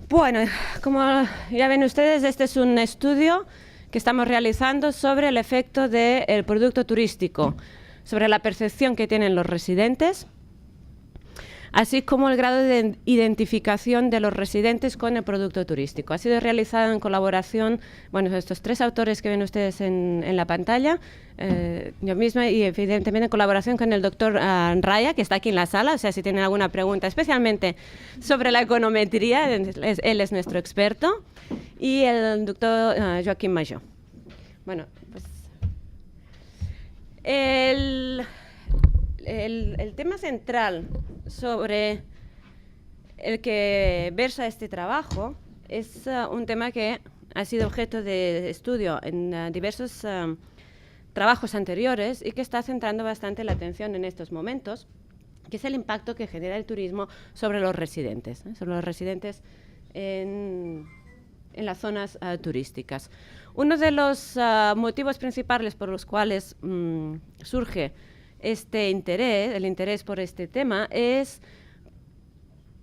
Bueno, como ya ven ustedes, este es un estudio que estamos realizando sobre el efecto del producto turístico, sobre la percepción que tienen los residentes, así como el grado de identificación de los residentes con el producto turístico. Ha sido realizado en colaboración, bueno, estos tres autores que ven ustedes en la pantalla, yo misma y evidentemente en colaboración con el doctor Raya, que está aquí en la sala, o sea, si tienen alguna pregunta, especialmente sobre la econometría, él es nuestro experto, y el doctor Joaquín Majó. Bueno, pues el tema central sobre el que versa este trabajo es un tema que ha sido objeto de estudio en diversos trabajos anteriores y que está centrando bastante la atención en estos momentos, que es el impacto que genera el turismo sobre los residentes, en las zonas turísticas. Uno de los motivos principales por los cuales surge este interés, el interés por este tema, es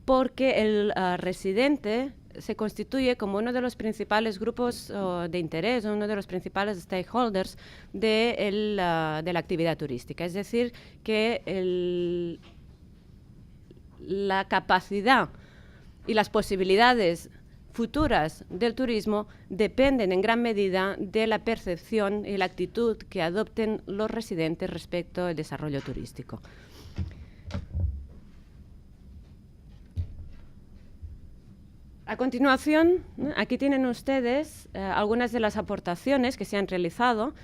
porque el residente se constituye como uno de los principales grupos de interés, uno de los principales stakeholders de la actividad turística. Es decir, que la capacidad y las posibilidades futuras del turismo dependen en gran medida de la percepción y la actitud que adopten los residentes respecto al desarrollo turístico. A continuación, aquí tienen ustedes algunas de las aportaciones que se han realizado,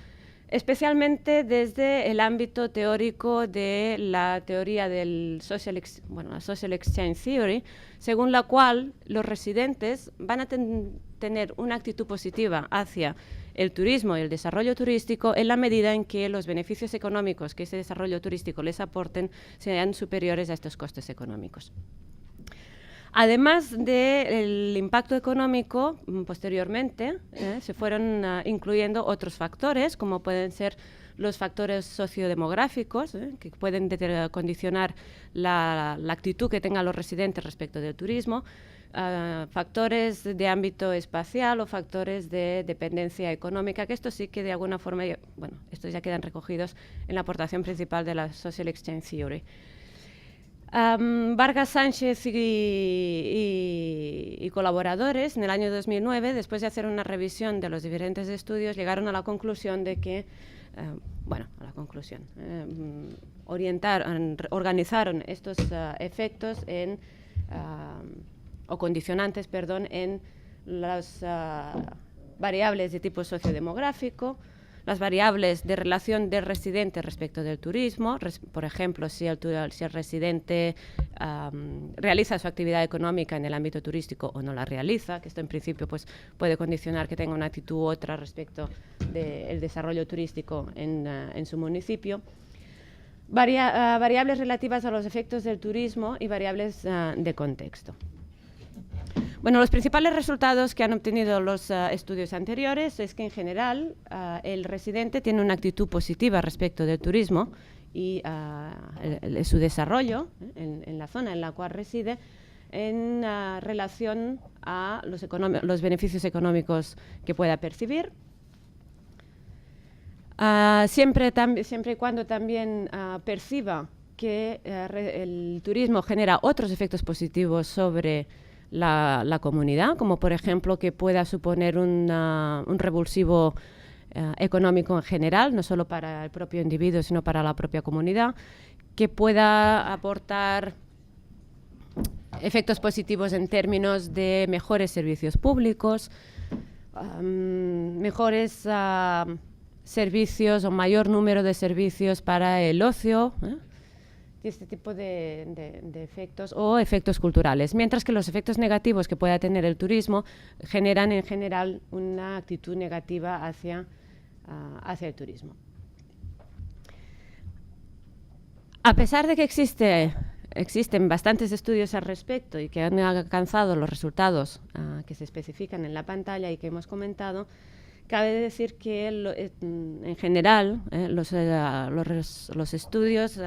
especialmente desde el ámbito teórico de la teoría del Social Exchange Theory, según la cual los residentes van a tener una actitud positiva hacia el turismo y el desarrollo turístico en la medida en que los beneficios económicos que ese desarrollo turístico les aporten sean superiores a estos costes económicos. Además del impacto económico, posteriormente se fueron incluyendo otros factores, como pueden ser los factores sociodemográficos, que pueden condicionar la actitud que tengan los residentes respecto del turismo, factores de ámbito espacial o factores de dependencia económica, que estos sí que de alguna forma, bueno, estos ya quedan recogidos en la aportación principal de la Social Exchange Theory. Vargas Sánchez y colaboradores, en el año 2009, después de hacer una revisión de los diferentes estudios, llegaron a la conclusión de que, organizaron estos efectos o condicionantes, en las variables de tipo sociodemográfico, las variables de relación del residente respecto del turismo, por ejemplo, si el residente realiza su actividad económica en el ámbito turístico o no la realiza, que esto en principio pues, puede condicionar que tenga una actitud u otra respecto del desarrollo turístico en su municipio. Variables relativas a los efectos del turismo y variables de contexto. Bueno, los principales resultados que han obtenido los estudios anteriores es que en general el residente tiene una actitud positiva respecto del turismo y su desarrollo en la zona en la cual reside en relación a los beneficios económicos que pueda percibir. Siempre y cuando también perciba que el turismo genera otros efectos positivos sobre la comunidad, como por ejemplo que pueda suponer un revulsivo económico en general, no solo para el propio individuo, sino para la propia comunidad, que pueda aportar efectos positivos en términos de mejores servicios públicos, mejores servicios o mayor número de servicios para el ocio, este tipo de efectos o efectos culturales, mientras que los efectos negativos que pueda tener el turismo generan en general una actitud negativa hacia el turismo. A pesar de que existen bastantes estudios al respecto y que han alcanzado los resultados que se especifican en la pantalla y que hemos comentado, cabe decir que en general los estudios,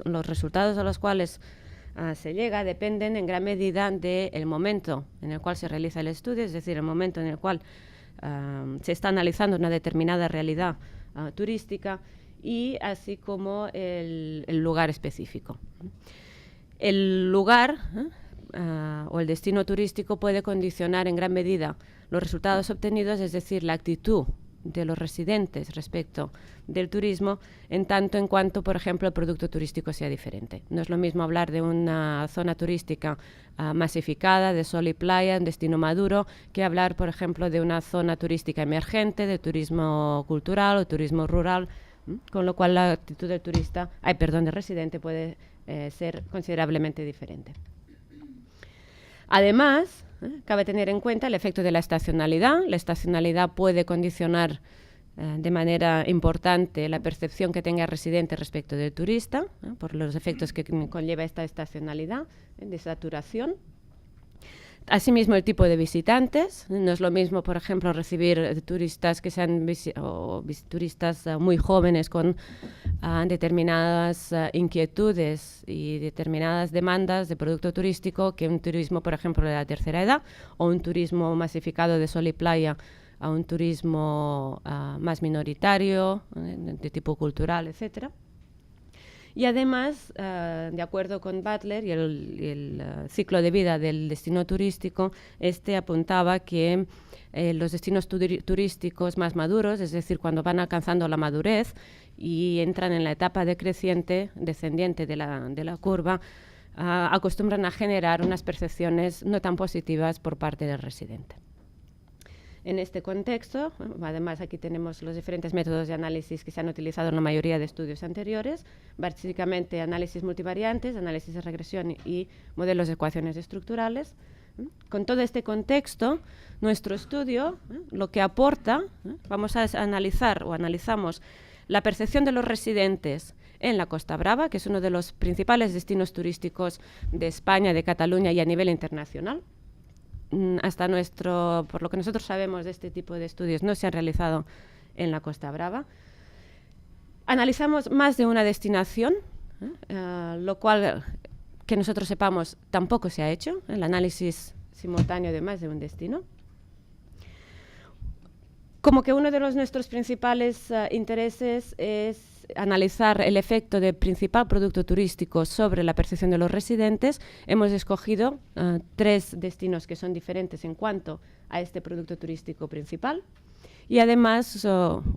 los resultados a los cuales se llega dependen en gran medida del momento en el cual se realiza el estudio, es decir, el momento en el cual se está analizando una determinada realidad turística, y así como el lugar específico. El lugar o el destino turístico puede condicionar en gran medida los resultados obtenidos, es decir, la actitud de los residentes respecto del turismo, en tanto en cuanto, por ejemplo, el producto turístico sea diferente. No es lo mismo hablar de una zona turística masificada, de sol y playa, un destino maduro, que hablar, por ejemplo, de una zona turística emergente, de turismo cultural o turismo rural, con lo cual la actitud del del residente puede ser considerablemente diferente. Además, cabe tener en cuenta el efecto de la estacionalidad. La estacionalidad puede condicionar de manera importante la percepción que tenga el residente respecto del turista, por los efectos que conlleva esta estacionalidad, de saturación. Asimismo, el tipo de visitantes. No es lo mismo, por ejemplo, recibir turistas que sean turistas muy jóvenes con determinadas inquietudes y determinadas demandas de producto turístico, que un turismo, por ejemplo, de la tercera edad, o un turismo masificado de sol y playa a un turismo más minoritario, de tipo cultural, etcétera. Y además, de acuerdo con Butler y el ciclo de vida del destino turístico, apuntaba que los destinos turísticos más maduros, es decir, cuando van alcanzando la madurez y entran en la etapa descendiente de la curva, acostumbran a generar unas percepciones no tan positivas por parte del residente. En este contexto, además aquí tenemos los diferentes métodos de análisis que se han utilizado en la mayoría de estudios anteriores, básicamente análisis multivariantes, análisis de regresión y modelos de ecuaciones estructurales. Con todo este contexto, nuestro estudio lo que aporta, vamos a analizamos la percepción de los residentes en la Costa Brava, que es uno de los principales destinos turísticos de España, de Cataluña y a nivel internacional. Por lo que nosotros sabemos de este tipo de estudios, no se han realizado en la Costa Brava. Analizamos más de una destinación, lo cual, que nosotros sepamos, tampoco se ha hecho, el análisis simultáneo de más de un destino. Como que uno de nuestros principales intereses es analizar el efecto del principal producto turístico sobre la percepción de los residentes, hemos escogido 3 destinos que son diferentes en cuanto a este producto turístico principal. Y además,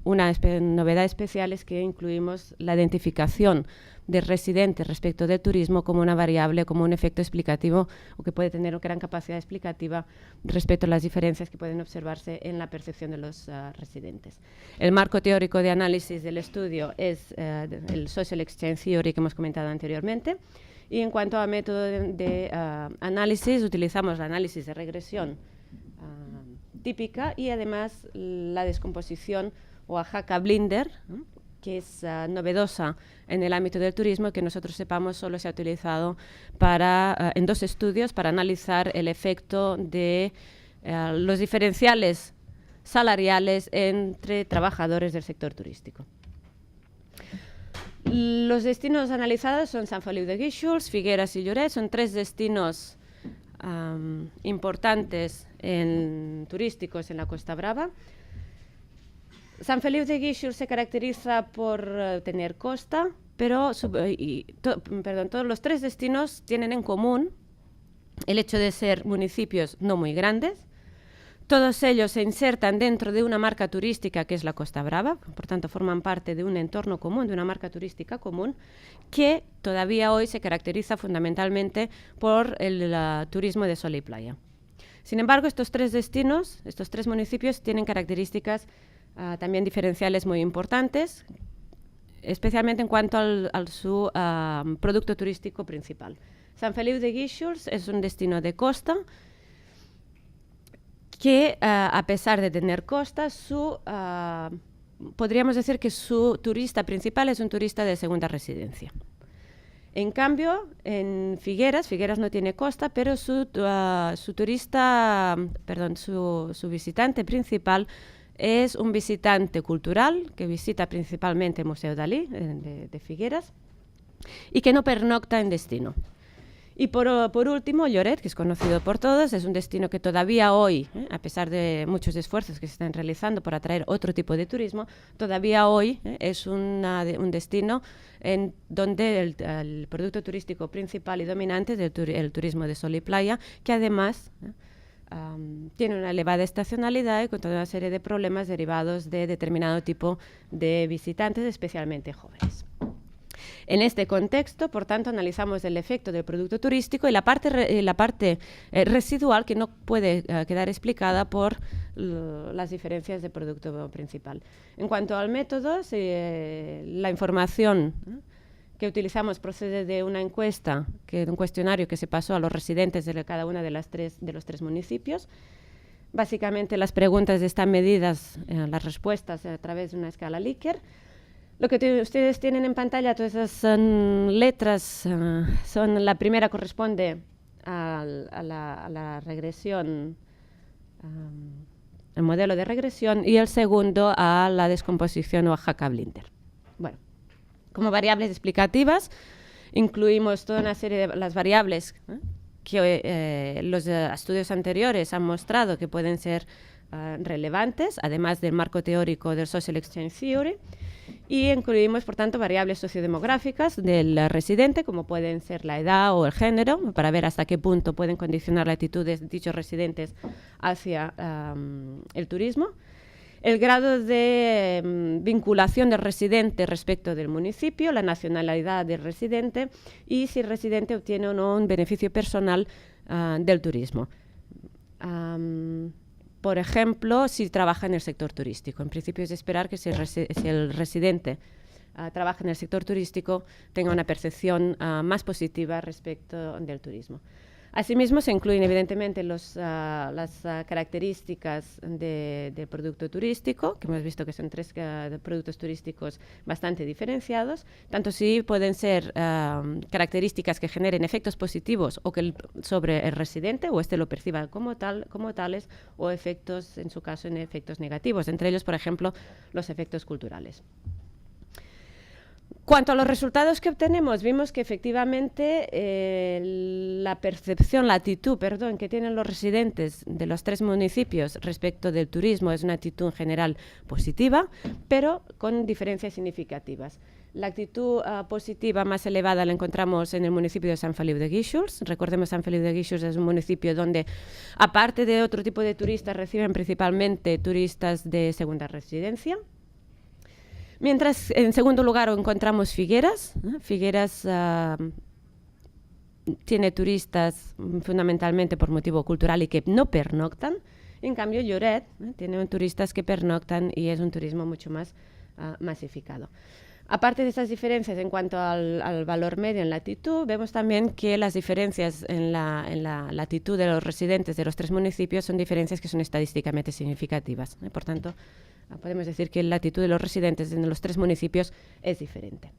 una novedad especial es que incluimos la identificación de residentes respecto del turismo como una variable, como un efecto explicativo, o que puede tener una gran capacidad explicativa respecto a las diferencias que pueden observarse en la percepción de los residentes. El marco teórico de análisis del estudio es el Social Exchange Theory que hemos comentado anteriormente. Y en cuanto a método de análisis, utilizamos el análisis de regresión típica y además la descomposición o Ajaka-Blinder, que es novedosa en el ámbito del turismo, que nosotros sepamos solo se ha utilizado en 2 estudios para analizar el efecto de los diferenciales salariales entre trabajadores del sector turístico. Los destinos analizados son Sant Feliu de Guíxols, Figueres y Lloret. Son 3 destinos importantes turísticos en la Costa Brava. Sant Feliu de Guíxols se caracteriza por tener costa, pero todos los 3 destinos tienen en común el hecho de ser municipios no muy grandes. Todos ellos se insertan dentro de una marca turística que es la Costa Brava, por tanto forman parte de un entorno común, de una marca turística común, que todavía hoy se caracteriza fundamentalmente por el turismo de sol y playa. Sin embargo, estos 3 destinos, estos 3 municipios tienen características también diferenciales muy importantes, especialmente en cuanto a su producto turístico principal. Sant Feliu de Guíxols es un destino de costa que, a pesar de tener costa, podríamos decir que su turista principal es un turista de segunda residencia. En cambio, en Figueras no tiene costa, pero su visitante principal es un visitante cultural que visita principalmente el Museo Dalí de Figueras y que no pernocta en destino. Y por último, Lloret, que es conocido por todos, es un destino que todavía hoy, a pesar de muchos esfuerzos que se están realizando por atraer otro tipo de turismo, todavía hoy es un destino en donde el producto turístico principal y dominante es el turismo de sol y playa, que además tiene una elevada estacionalidad y con toda una serie de problemas derivados de determinado tipo de visitantes, especialmente jóvenes. En este contexto, por tanto, analizamos el efecto del producto turístico y la parte residual que no puede quedar explicada por las diferencias del producto principal. En cuanto al método, la información que utilizamos procede de una encuesta, un cuestionario que se pasó a los residentes de cada uno de los tres municipios. Básicamente, las preguntas están medidas, las respuestas a través de una escala Likert. Lo que ustedes tienen en pantalla, todas esas letras, la primera corresponde a la regresión, el modelo de regresión, y el segundo a la descomposición o a Jacob-Linter. Bueno, como variables explicativas, incluimos toda una serie de las variables que los estudios anteriores han mostrado que pueden ser relevantes, además del marco teórico del Social Exchange Theory. Y incluimos, por tanto, variables sociodemográficas del residente, como pueden ser la edad o el género, para ver hasta qué punto pueden condicionar la actitud de dichos residentes hacia el turismo. El grado de vinculación del residente respecto del municipio, la nacionalidad del residente y si el residente obtiene o no un beneficio personal del turismo. Por ejemplo, si trabaja en el sector turístico. En principio es de esperar que si el residente trabaja en el sector turístico tenga una percepción más positiva respecto del turismo. Asimismo, se incluyen evidentemente las características del producto turístico, que hemos visto que son tres productos turísticos bastante diferenciados, tanto si pueden ser características que generen efectos positivos o sobre el residente, o lo perciba como tales, o efectos, en su caso, en efectos negativos, entre ellos, por ejemplo, los efectos culturales. Cuanto a los resultados que obtenemos, vimos que efectivamente la actitud que tienen los residentes de los tres municipios respecto del turismo es una actitud en general positiva, pero con diferencias significativas. La actitud positiva más elevada la encontramos en el municipio de Sant Feliu de Guíxols. Recordemos, Sant Feliu de Guíxols es un municipio donde, aparte de otro tipo de turistas, reciben principalmente turistas de segunda residencia. Mientras, en segundo lugar, encontramos Figueras. Figueras tiene turistas fundamentalmente por motivo cultural y que no pernoctan. En cambio, Lloret tiene turistas que pernoctan y es un turismo mucho más masificado. Aparte de estas diferencias en cuanto al valor medio en latitud, vemos también que las diferencias en la latitud de los residentes de los tres municipios son diferencias que son estadísticamente significativas. Por tanto, podemos decir que la latitud de los residentes en los tres municipios es diferente.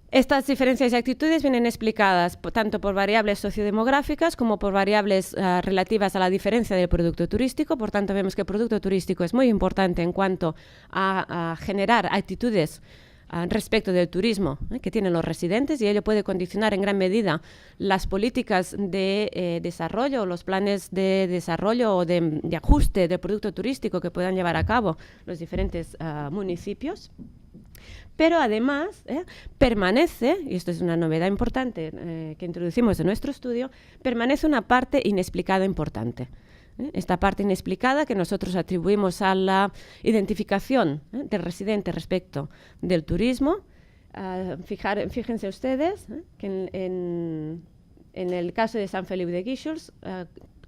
Estas diferencias y actitudes vienen explicadas tanto por variables sociodemográficas como por variables relativas a la diferencia del producto turístico. Por tanto, vemos que el producto turístico es muy importante en cuanto a generar actitudes respecto del turismo que tienen los residentes, y ello puede condicionar en gran medida las políticas de desarrollo o los planes de desarrollo o de ajuste del producto turístico que puedan llevar a cabo los diferentes municipios. Pero además permanece, y esto es una novedad importante que introducimos en nuestro estudio, permanece una parte inexplicada importante. Esta parte inexplicada que nosotros atribuimos a la identificación del residente respecto del turismo. Fíjense ustedes que en el caso de Sant Feliu de Guíxols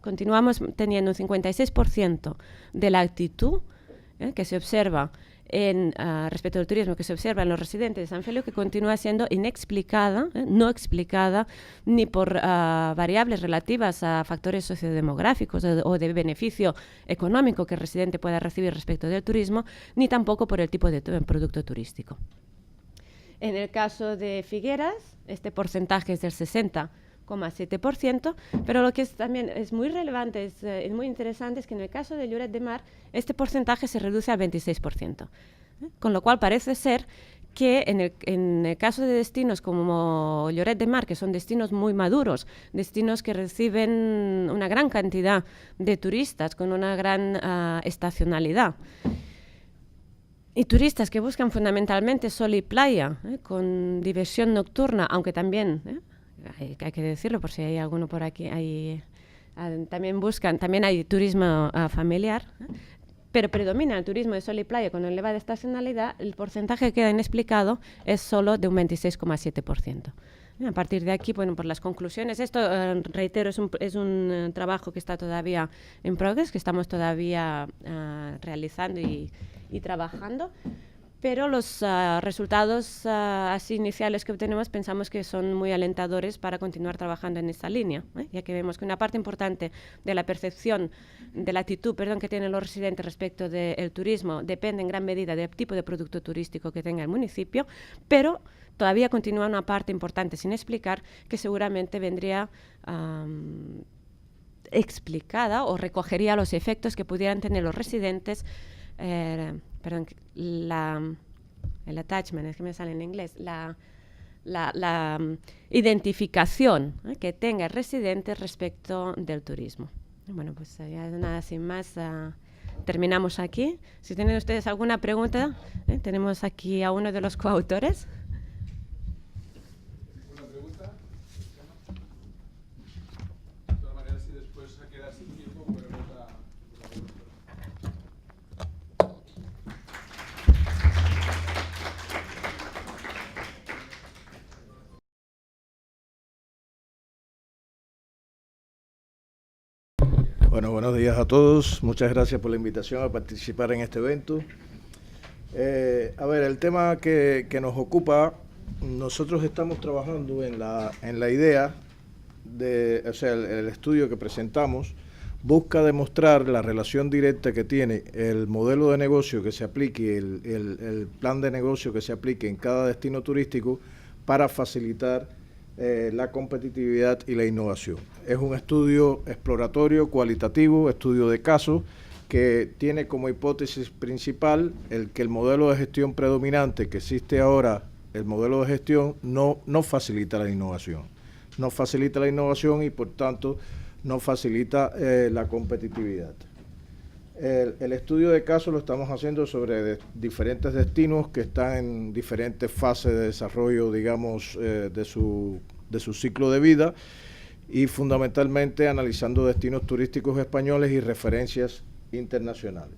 continuamos teniendo un 56% de la actitud que se observa respecto al turismo que se observa en los residentes de San Feliu, que continúa siendo inexplicada, no explicada ni por variables relativas a factores sociodemográficos o de beneficio económico que el residente pueda recibir respecto del turismo, ni tampoco por el tipo de producto turístico. En el caso de Figueras, este porcentaje es del 60,7%, pero lo que también es muy relevante, es muy interesante, es que en el caso de Lloret de Mar, este porcentaje se reduce al 26%. Con lo cual parece ser que en el caso de destinos como Lloret de Mar, que son destinos muy maduros, destinos que reciben una gran cantidad de turistas con una gran estacionalidad, y turistas que buscan fundamentalmente sol y playa, con diversión nocturna, aunque también, hay que decirlo por si hay alguno por aquí, también hay turismo familiar, pero predomina el turismo de sol y playa con elevada estacionalidad. El porcentaje que queda inexplicado es solo de un 26,7%. A partir de aquí, bueno, por las conclusiones, esto, reitero, es un trabajo que está todavía en progress, que estamos todavía realizando y trabajando, pero los resultados así iniciales que obtenemos pensamos que son muy alentadores para continuar trabajando en esta línea, ya que vemos que una parte importante de la percepción, de la actitud, que tienen los residentes respecto del turismo depende en gran medida del tipo de producto turístico que tenga el municipio, pero todavía continúa una parte importante sin explicar que seguramente vendría explicada o recogería los efectos que pudieran tener los residentes, el attachment, es que me sale en inglés, la identificación que tenga el residente respecto del turismo. Bueno, pues ya nada, sin más, terminamos aquí. Si tienen ustedes alguna pregunta, tenemos aquí a uno de los coautores. ¿Una pregunta? De todas maneras, si después se queda sin tiempo, podemos Bueno, buenos días a todos. Muchas gracias por la invitación a participar en este evento. A ver, el tema que nos ocupa, nosotros estamos trabajando en la idea de, o sea, el estudio que presentamos busca demostrar la relación directa que tiene el modelo de negocio que se aplique, el plan de negocio que se aplique en cada destino turístico para facilitar la competitividad y la innovación. Es un estudio exploratorio, cualitativo, estudio de caso, que tiene como hipótesis principal que el modelo de gestión predominante que existe ahora, el modelo de gestión, no facilita la innovación. No facilita la innovación y, por tanto, no facilita la competitividad. El estudio de caso lo estamos haciendo sobre diferentes destinos que están en diferentes fases de desarrollo, digamos, de su ciclo de vida, y fundamentalmente analizando destinos turísticos españoles y referencias internacionales.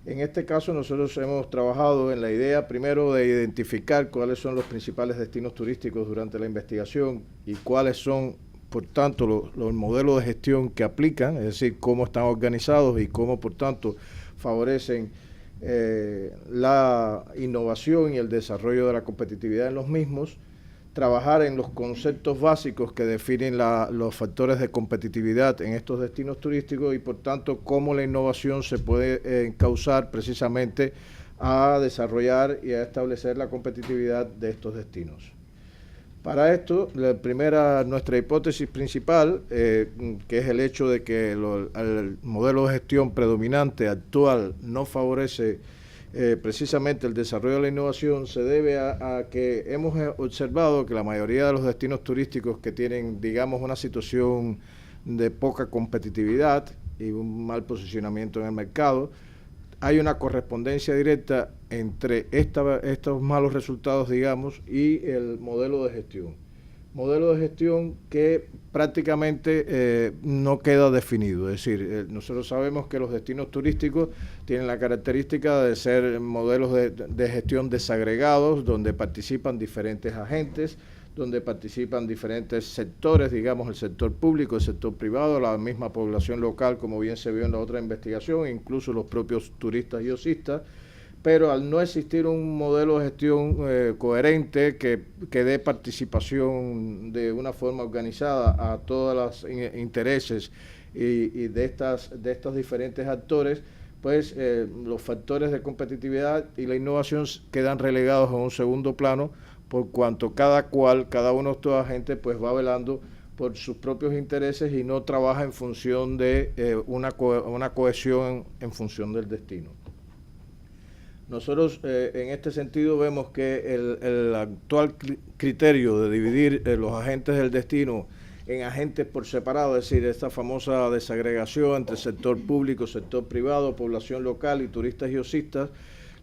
En este caso nosotros hemos trabajado en la idea primero de identificar cuáles son los principales destinos turísticos durante la investigación y cuáles son, por tanto, los modelos de gestión que aplican, es decir, cómo están organizados y cómo, por tanto, favorecen la innovación y el desarrollo de la competitividad en los mismos. Trabajar en los conceptos básicos que definen los factores de competitividad en estos destinos turísticos y, por tanto, cómo la innovación se puede encauzar precisamente a desarrollar y a establecer la competitividad de estos destinos. Para esto, nuestra hipótesis principal, que es el hecho de que el modelo de gestión predominante actual no favorece precisamente el desarrollo de la innovación, se debe a que hemos observado que la mayoría de los destinos turísticos que tienen, digamos, una situación de poca competitividad y un mal posicionamiento en el mercado, hay una correspondencia directa entre estos malos resultados, digamos, y el modelo de gestión. Modelo de gestión que prácticamente no queda definido. Es decir, nosotros sabemos que los destinos turísticos tienen la característica de ser modelos de gestión desagregados, donde participan diferentes agentes, donde participan diferentes sectores, digamos, el sector público, el sector privado, la misma población local, como bien se vio en la otra investigación, incluso los propios turistas y ocistas, pero al no existir un modelo de gestión coherente que dé participación de una forma organizada a todos los intereses y de estos diferentes actores, pues los factores de competitividad y la innovación quedan relegados a un segundo plano, por cuanto cada uno de estos agentes pues va velando por sus propios intereses y no trabaja en función de una cohesión en función del destino. Nosotros en este sentido vemos que el actual criterio de dividir los agentes del destino en agentes por separado, es decir, esta famosa desagregación entre sector público, sector privado, población local y turistas y ocistas,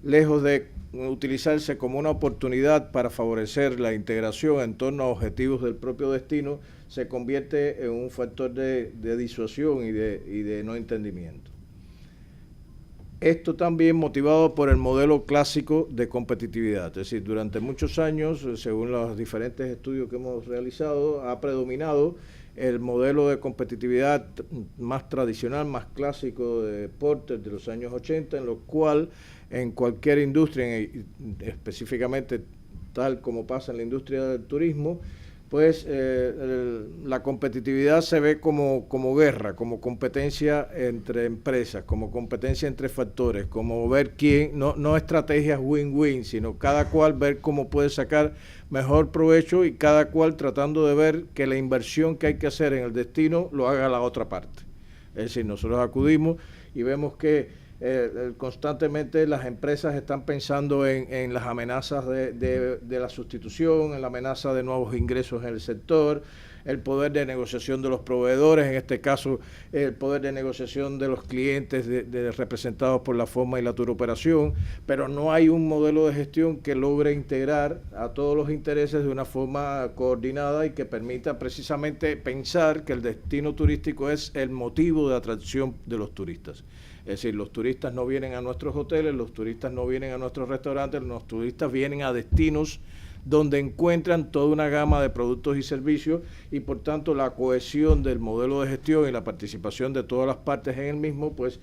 lejos de utilizarse como una oportunidad para favorecer la integración en torno a objetivos del propio destino, se convierte en un factor de disuasión y de no entendimiento. Esto también motivado por el modelo clásico de competitividad, es decir, durante muchos años, según los diferentes estudios que hemos realizado, ha predominado el modelo de competitividad más tradicional, más clásico de deportes de los años 80, en lo cual en cualquier industria, específicamente tal como pasa en la industria del turismo, pues la competitividad se ve como guerra, como competencia entre empresas, como competencia entre factores, como ver quién, no estrategias win-win, sino cada cual ver cómo puede sacar mejor provecho y cada cual tratando de ver que la inversión que hay que hacer en el destino lo haga la otra parte. Es decir, nosotros acudimos y vemos que constantemente las empresas están pensando en las amenazas de la sustitución, en la amenaza de nuevos ingresos en el sector, el poder de negociación de los proveedores, en este caso el poder de negociación de los clientes representados por la forma y la tour operación, pero no hay un modelo de gestión que logre integrar a todos los intereses de una forma coordinada y que permita precisamente pensar que el destino turístico es el motivo de atracción de los turistas. Es decir, los turistas no vienen a nuestros hoteles, los turistas no vienen a nuestros restaurantes, los turistas vienen a destinos donde encuentran toda una gama de productos y servicios y por tanto la cohesión del modelo de gestión y la participación de todas las partes en el mismo pues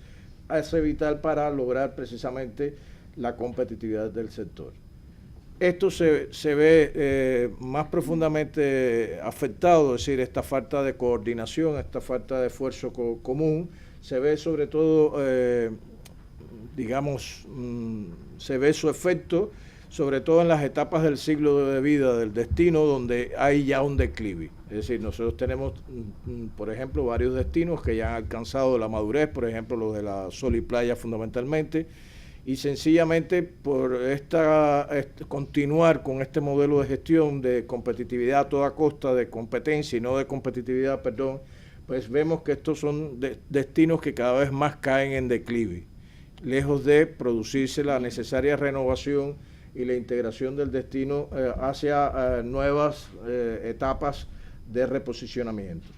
hace vital para lograr precisamente la competitividad del sector. Esto se ve más profundamente afectado, es decir, esta falta de coordinación, esta falta de esfuerzo común, se ve sobre todo, se ve su efecto sobre todo en las etapas del ciclo de vida del destino donde hay ya un declive. Es decir, nosotros tenemos, por ejemplo, varios destinos que ya han alcanzado la madurez, por ejemplo, los de la sol y playa fundamentalmente, y sencillamente por continuar con este modelo de gestión de competitividad a toda costa, de competencia y no de competitividad, perdón, pues vemos que estos son destinos que cada vez más caen en declive, lejos de producirse la necesaria renovación y la integración del destino hacia nuevas etapas de reposicionamiento.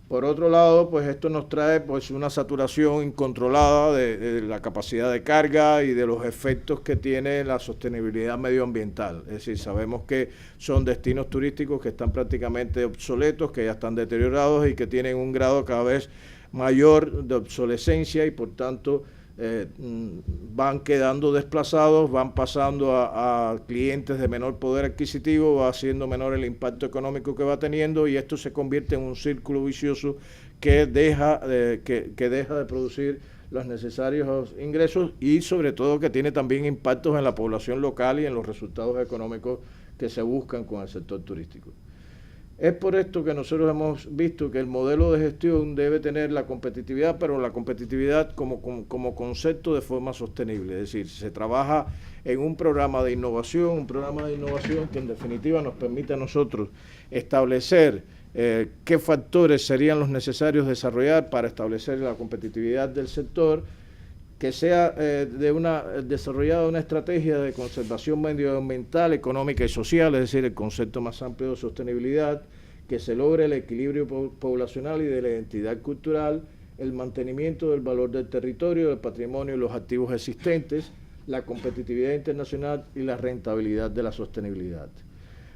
Por otro lado, pues esto nos trae pues una saturación incontrolada de la capacidad de carga y de los efectos que tiene la sostenibilidad medioambiental. Es decir, sabemos que son destinos turísticos que están prácticamente obsoletos, que ya están deteriorados y que tienen un grado cada vez mayor de obsolescencia y por tanto van quedando desplazados, van pasando a clientes de menor poder adquisitivo, va siendo menor el impacto económico que va teniendo y esto se convierte en un círculo vicioso que deja de producir los necesarios ingresos y sobre todo que tiene también impactos en la población local y en los resultados económicos que se buscan con el sector turístico. Es por esto que nosotros hemos visto que el modelo de gestión debe tener la competitividad, pero la competitividad como concepto de forma sostenible. Es decir, se trabaja en un programa de innovación que en definitiva nos permite a nosotros establecer qué factores serían los necesarios desarrollar para establecer la competitividad del sector, que sea desarrollada una estrategia de conservación medioambiental, económica y social, es decir, el concepto más amplio de sostenibilidad, que se logre el equilibrio poblacional y de la identidad cultural, el mantenimiento del valor del territorio, del patrimonio y los activos existentes, la competitividad internacional y la rentabilidad de la sostenibilidad.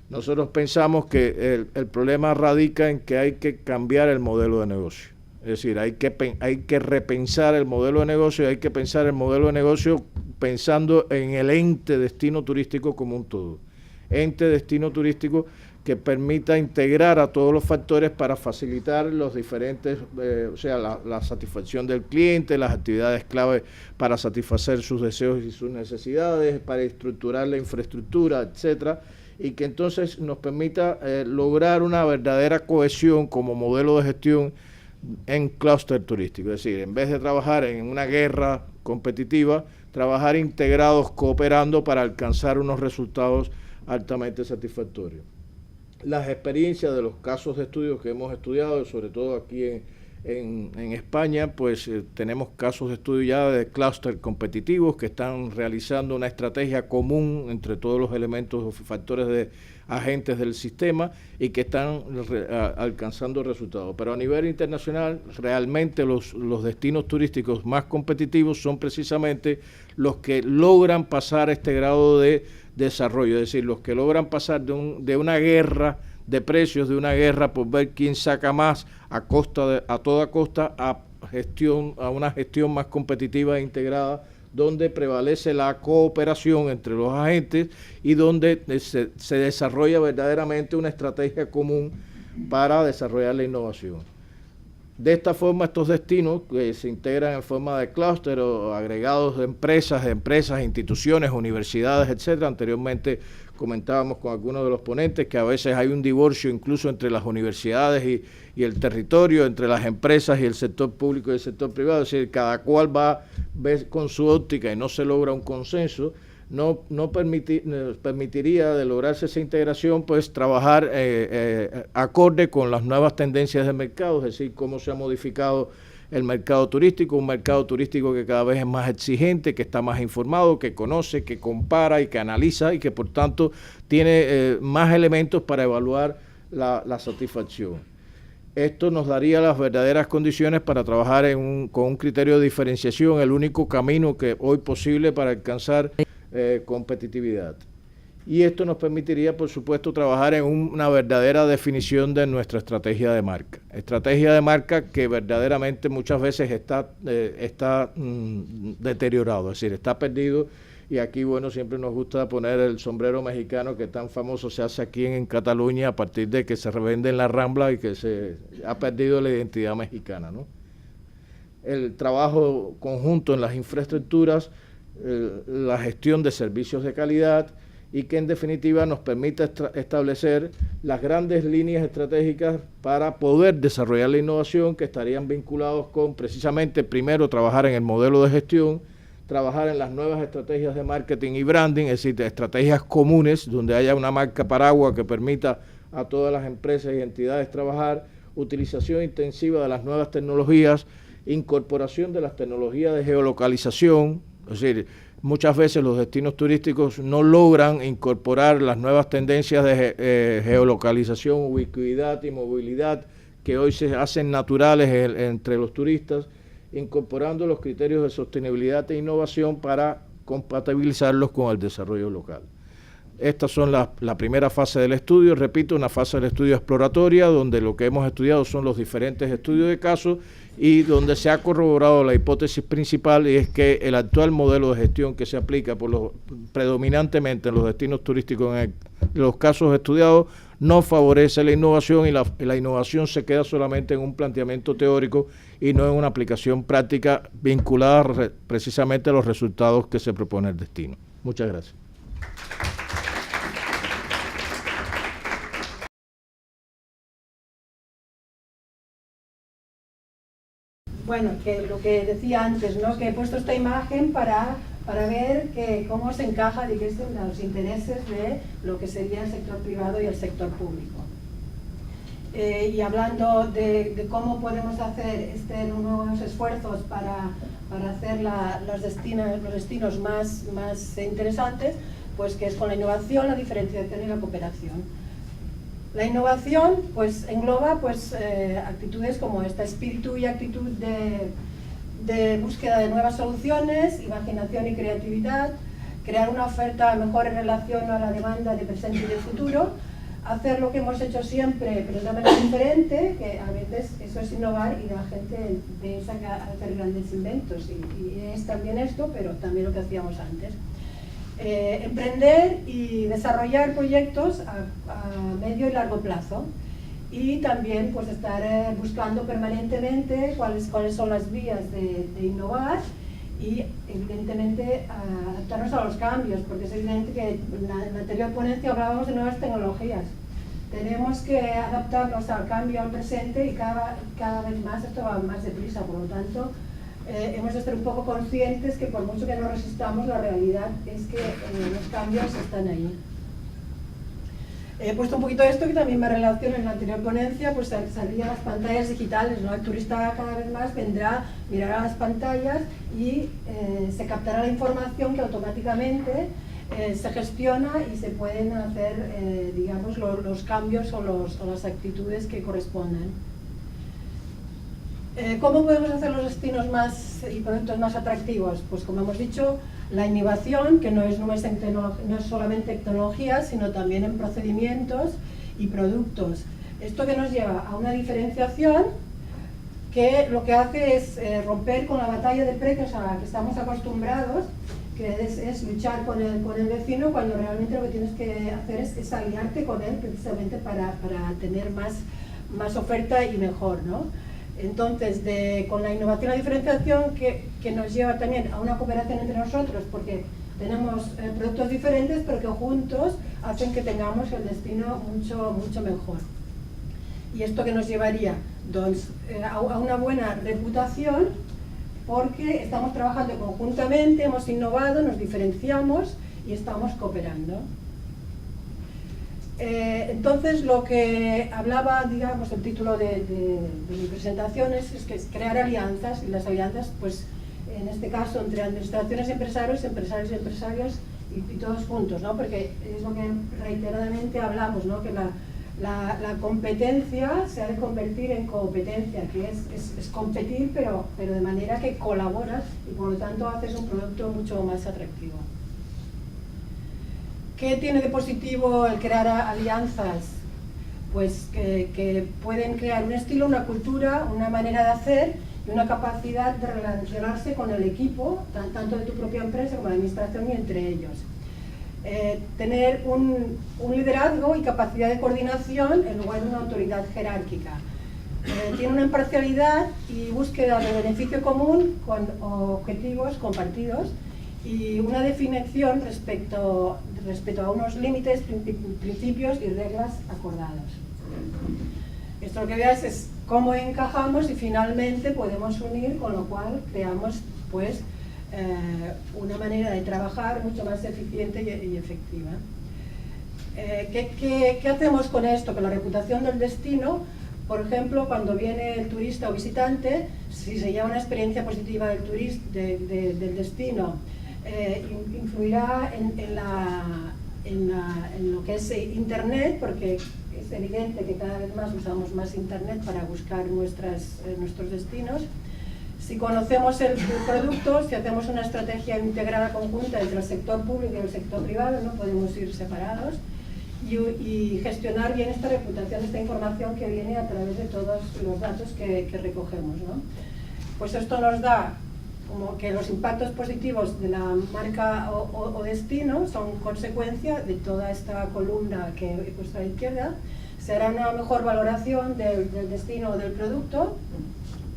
Nosotros pensamos que el problema radica en que hay que cambiar el modelo de negocio. Es decir, hay que repensar el modelo de negocio y hay que pensar el modelo de negocio pensando en el ente destino turístico como un todo. Ente destino turístico que permita integrar a todos los factores para facilitar los diferentes, o sea, la satisfacción del cliente, las actividades clave para satisfacer sus deseos y sus necesidades, para estructurar la infraestructura, etcétera, y que entonces nos permita lograr una verdadera cohesión como modelo de gestión en clúster turístico. Es decir, en vez de trabajar en una guerra competitiva, trabajar integrados, cooperando para alcanzar unos resultados altamente satisfactorios. Las experiencias de los casos de estudios que hemos estudiado, sobre todo aquí en España, pues tenemos casos de estudio ya de clúster competitivos que están realizando una estrategia común entre todos los elementos o factores de agentes del sistema y que están alcanzando resultados. Pero a nivel internacional, realmente los destinos turísticos más competitivos son precisamente los que logran pasar este grado de desarrollo, es decir, los que logran pasar de una guerra de precios, de una guerra por ver quién saca más a toda costa, a una gestión más competitiva e integrada, donde prevalece la cooperación entre los agentes y donde se desarrolla verdaderamente una estrategia común para desarrollar la innovación. De esta forma, estos destinos que se integran en forma de clúster o agregados de empresas, instituciones, universidades, etcétera. Anteriormente comentábamos con algunos de los ponentes que a veces hay un divorcio incluso entre las universidades y el territorio, entre las empresas y el sector público y el sector privado. Es decir, cada cual va a ver con su óptica y no se logra un consenso. No permitiría de lograrse esa integración, pues trabajar acorde con las nuevas tendencias del mercado, es decir, cómo se ha modificado el mercado turístico, un mercado turístico que cada vez es más exigente, que está más informado, que conoce, que compara y que analiza y que por tanto tiene más elementos para evaluar la satisfacción. Esto nos daría las verdaderas condiciones para trabajar con un criterio de diferenciación, el único camino que hoy posible para alcanzar competitividad. Y esto nos permitiría, por supuesto, trabajar en una verdadera definición de nuestra estrategia de marca. Estrategia de marca que verdaderamente muchas veces está deteriorado, es decir, está perdido. Y aquí, bueno, siempre nos gusta poner el sombrero mexicano que tan famoso se hace aquí en Cataluña a partir de que se revende en la Rambla y que se ha perdido la identidad mexicana, ¿no? El trabajo conjunto en las infraestructuras, la gestión de servicios de calidad y que en definitiva nos permita establecer las grandes líneas estratégicas para poder desarrollar la innovación que estarían vinculados con precisamente primero trabajar en el modelo de gestión, trabajar en las nuevas estrategias de marketing y branding, es decir, estrategias comunes donde haya una marca paraguas que permita a todas las empresas y entidades trabajar, utilización intensiva de las nuevas tecnologías, incorporación de las tecnologías de geolocalización. Es decir, muchas veces los destinos turísticos no logran incorporar las nuevas tendencias de geolocalización, ubicuidad y movilidad que hoy se hacen naturales entre los turistas, incorporando los criterios de sostenibilidad e innovación para compatibilizarlos con el desarrollo local. Estas son la primera fase del estudio, repito, una fase del estudio exploratoria, donde lo que hemos estudiado son los diferentes estudios de casos y donde se ha corroborado la hipótesis principal, y es que el actual modelo de gestión que se aplica predominantemente en los destinos turísticos en los casos estudiados no favorece la innovación y la innovación se queda solamente en un planteamiento teórico y no en una aplicación práctica vinculada precisamente a los resultados que se propone el destino. Muchas gracias. Bueno, que lo que decía antes, ¿no? Que he puesto esta imagen para ver cómo se encaja los intereses de lo que sería el sector privado y el sector público. Y hablando de cómo podemos hacer nuevos esfuerzos para hacer los destinos más interesantes, pues que es con la innovación, la diferenciación y la cooperación. La innovación pues engloba actitudes como este espíritu y actitud de búsqueda de nuevas soluciones, imaginación y creatividad, crear una oferta mejor en relación a la demanda de presente y de futuro, hacer lo que hemos hecho siempre, pero de una manera diferente, que a veces eso es innovar y la gente piensa que hacer grandes inventos, y es también esto, pero también lo que hacíamos antes. Emprender y desarrollar proyectos a medio y largo plazo, y también pues estar buscando permanentemente cuáles son las vías de innovar, y evidentemente adaptarnos a los cambios, porque es evidente que en la anterior ponencia hablábamos de nuevas tecnologías. Tenemos que adaptarnos al cambio, al presente, y cada vez más esto va más deprisa. Por lo tanto, hemos de estar un poco conscientes que por mucho que no resistamos, la realidad es que los cambios están ahí. He puesto un poquito esto que también me relaciona en la anterior ponencia, pues salían las pantallas digitales, ¿no? El turista cada vez más vendrá, mirará las pantallas y se captará la información que automáticamente se gestiona, y se pueden hacer, digamos, los cambios o las actitudes que correspondan. ¿Cómo podemos hacer los destinos y productos más atractivos? Pues como hemos dicho, la innovación, que no es solamente en tecnologías, sino también en procedimientos y productos. Esto que nos lleva a una diferenciación que lo que hace es romper con la batalla de precios a la que estamos acostumbrados, que es luchar con el vecino, cuando realmente lo que tienes que hacer es aliarte con él, precisamente para tener más oferta y mejor, ¿no? Entonces, con la innovación y la diferenciación que nos lleva también a una cooperación entre nosotros, porque tenemos productos diferentes, pero que juntos hacen que tengamos el destino mucho mejor. Y esto que nos llevaría a una buena reputación, porque estamos trabajando conjuntamente, hemos innovado, nos diferenciamos y estamos cooperando. Entonces, lo que hablaba, digamos, el título de mi presentación es que es crear alianzas, y las alianzas, pues, en este caso, entre administraciones y empresarios, empresarios y empresarios, y todos juntos, ¿no? Porque es lo que reiteradamente hablamos, ¿no? Que la competencia se ha de convertir en competencia, que es competir, pero de manera que colaboras, y por lo tanto haces un producto mucho más atractivo. ¿Qué tiene de positivo el crear alianzas? Pues que pueden crear un estilo, una cultura, una manera de hacer y una capacidad de relacionarse con el equipo, tanto de tu propia empresa como de la administración, y entre ellos. Tener un liderazgo y capacidad de coordinación en lugar de una autoridad jerárquica. Tiene una imparcialidad y búsqueda de beneficio común con objetivos compartidos, y una definición respecto a unos límites, principios y reglas acordados. Esto lo que veas es cómo encajamos y finalmente podemos unir, con lo cual creamos, pues, una manera de trabajar mucho más eficiente y efectiva. ¿Qué hacemos con esto? Con la reputación del destino. Por ejemplo, cuando viene el turista o visitante, si se lleva una experiencia positiva del destino, influirá en lo que es Internet, porque es evidente que cada vez más usamos más Internet para buscar nuestros destinos. Si conocemos el producto, si hacemos una estrategia integrada conjunta entre el sector público y el sector privado, no podemos ir separados, y gestionar bien esta reputación, esta información que viene a través de todos los datos que recogemos, ¿no? Pues esto nos da como que los impactos positivos de la marca o destino son consecuencia de toda esta columna que he puesto a la izquierda. Se hará una mejor valoración del destino o del producto,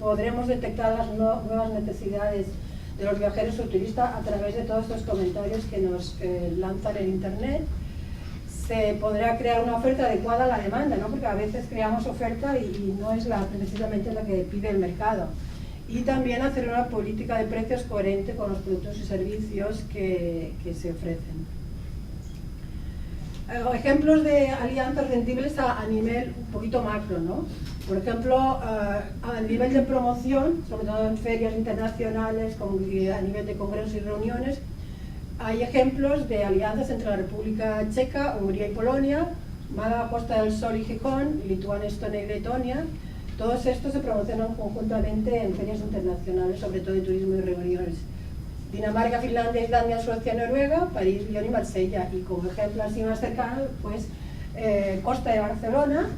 podremos detectar las nuevas necesidades de los viajeros o turistas a través de todos estos comentarios que nos lanzan en Internet. Se podrá crear una oferta adecuada a la demanda, ¿no? Porque a veces creamos oferta y no es precisamente la que pide el mercado. Y también hacer una política de precios coherente con los productos y servicios que se ofrecen. Ejemplos de alianzas rentables a nivel un poquito macro, ¿no? Por ejemplo, a nivel de promoción, sobre todo en ferias internacionales, a nivel de congresos y reuniones, hay ejemplos de alianzas entre la República Checa, Hungría y Polonia, Málaga, Costa del Sol y Gijón, Lituania, Estonia y Letonia. Todos estos se promocionan conjuntamente en ferias internacionales, sobre todo de turismo y reuniones. Dinamarca, Finlandia, Islandia, Suecia, Noruega, París, Lyon y Marsella. Y como ejemplo así más cercano, pues Costa de Barcelona.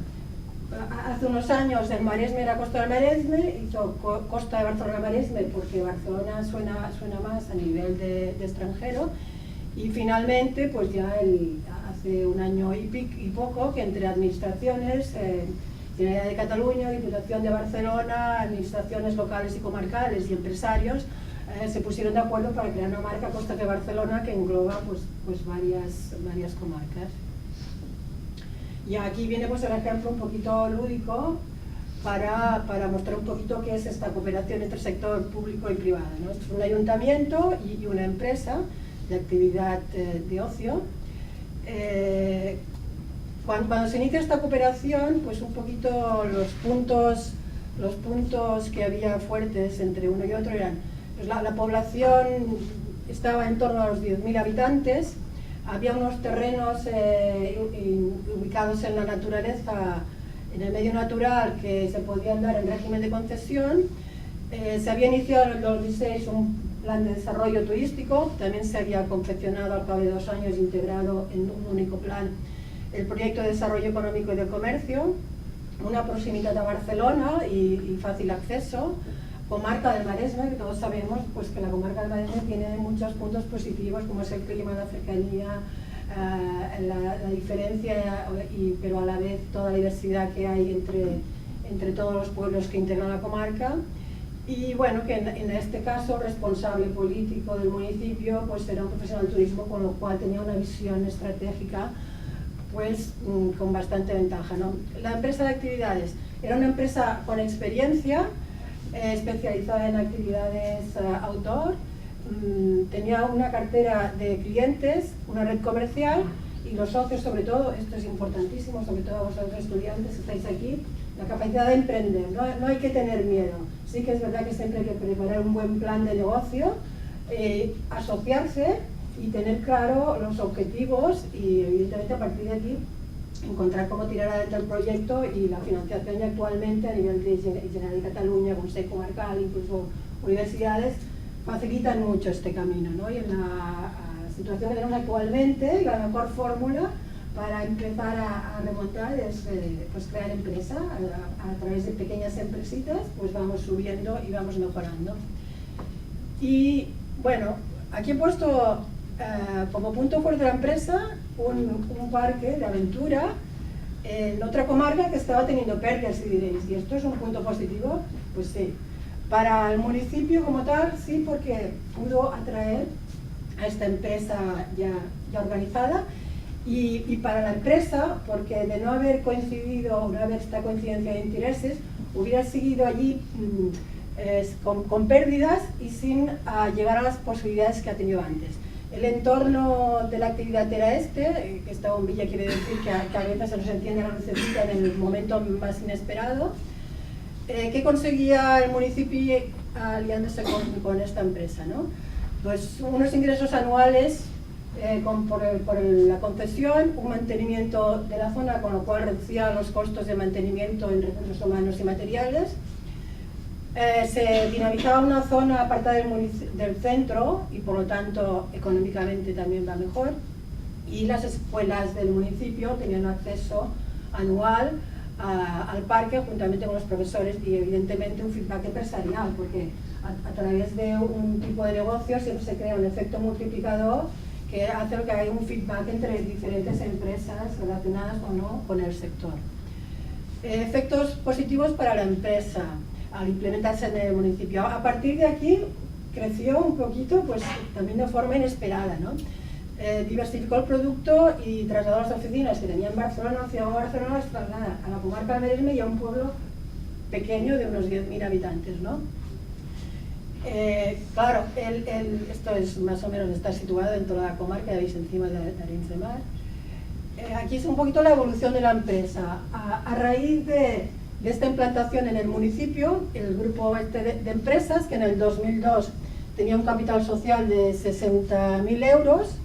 Hace unos años el Maresme era Costa del Maresme, hizo Costa de Barcelona-Maresme porque Barcelona suena más a nivel de extranjero, y finalmente pues ya hace un año y poco que entre administraciones, Generalitat de Cataluña, Diputación de Barcelona, administraciones locales y comarcales y empresarios se pusieron de acuerdo para crear una marca Costa de Barcelona que engloba pues varias comarcas. Y aquí viene pues el ejemplo un poquito lúdico para mostrar un poquito qué es esta cooperación entre sector público y privado, ¿no? Esto es un ayuntamiento y una empresa de actividad de ocio. Cuando se inicia esta cooperación, pues un poquito los puntos que había fuertes entre uno y otro eran, pues la población estaba en torno a los 10.000 habitantes, había unos terrenos ubicados en la naturaleza, en el medio natural, que se podían dar en régimen de concesión. Se había iniciado en el 2006 un plan de desarrollo turístico, también se había confeccionado al cabo de 2 años, integrado en un único plan, el proyecto de desarrollo económico y de comercio, una proximidad a Barcelona y fácil acceso, comarca del Maresme, que todos sabemos pues, que la comarca del Maresme tiene muchos puntos positivos, como es el clima, la cercanía, la diferencia, pero a la vez toda la diversidad que hay entre todos los pueblos que integran la comarca. Y bueno, que en este caso responsable político del municipio pues era un profesional del turismo, con lo cual tenía una visión estratégica pues con bastante ventaja, ¿no? La empresa de actividades era una empresa con experiencia, especializada en actividades outdoor, tenía una cartera de clientes, una red comercial, y los socios, sobre todo, esto es importantísimo, sobre todo a vosotros estudiantes que estáis aquí, la capacidad de emprender. No hay que tener miedo. Sí que es verdad que siempre hay que preparar un buen plan de negocio, asociarse y tener claro los objetivos, y evidentemente a partir de aquí encontrar cómo tirar adelante el proyecto y la financiación. Y actualmente a nivel de Generalitat de Cataluña, Consejo Comarcal, incluso universidades, facilitan mucho este camino, ¿no? Y en la situación que tenemos actualmente, la mejor fórmula para empezar a remontar es pues crear empresa. A través de pequeñas empresitas pues vamos subiendo y vamos mejorando. Y bueno, aquí he puesto como punto fuerte de la empresa un parque de aventura en otra comarca que estaba teniendo pérdidas, y diréis, ¿y esto es un punto positivo? Pues sí. Para el municipio como tal, sí, porque pudo atraer a esta empresa ya organizada, y para la empresa, porque de no haber coincidido, no haber esta coincidencia de intereses, hubiera seguido allí con pérdidas y sin llegar a las posibilidades que ha tenido antes. El entorno de la actividad era que esta bombilla quiere decir que a veces se nos enciende la lucecita en el momento más inesperado. ¿Qué conseguía el municipio aliándose con esta empresa, ¿no? Pues unos ingresos anuales por la concesión, un mantenimiento de la zona, con lo cual reducía los costos de mantenimiento en recursos humanos y materiales. Se dinamizaba una zona apartada del centro y por lo tanto económicamente también va mejor, y las escuelas del municipio tenían acceso anual al parque juntamente con los profesores, y evidentemente un feedback empresarial, porque a través de un tipo de negocio siempre se crea un efecto multiplicador que hace que haya un feedback entre diferentes empresas relacionadas o no con el sector. Efectos positivos para la empresa al implementarse en el municipio. A partir de aquí creció un poquito, pues también de forma inesperada, ¿no? Diversificó el producto y trasladó las oficinas que tenía en Barcelona, ciudad de Barcelona, las traslada a la comarca del Maresme y a un pueblo pequeño de unos 10.000 habitantes, ¿no? Claro, esto es más o menos, está situado dentro de la comarca, ya veis encima de Arenys de Mar. Aquí es un poquito la evolución de la empresa. A raíz de esta implantación en el municipio, el grupo de empresas, que en el 2002 tenía un capital social de 60.000 euros,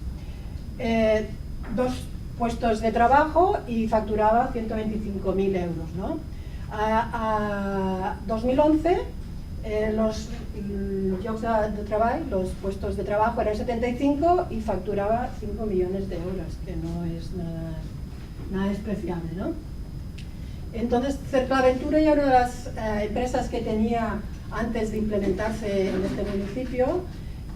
2 puestos de trabajo y facturaba 125.000 euros, ¿no? A 2011 los llocs de trabajo, los puestos de trabajo eran 75 y facturaba 5 millones de euros, que no es nada despreciable, ¿no? Entonces, Cerclaventura ya una de las empresas que tenía antes de implementarse en este municipio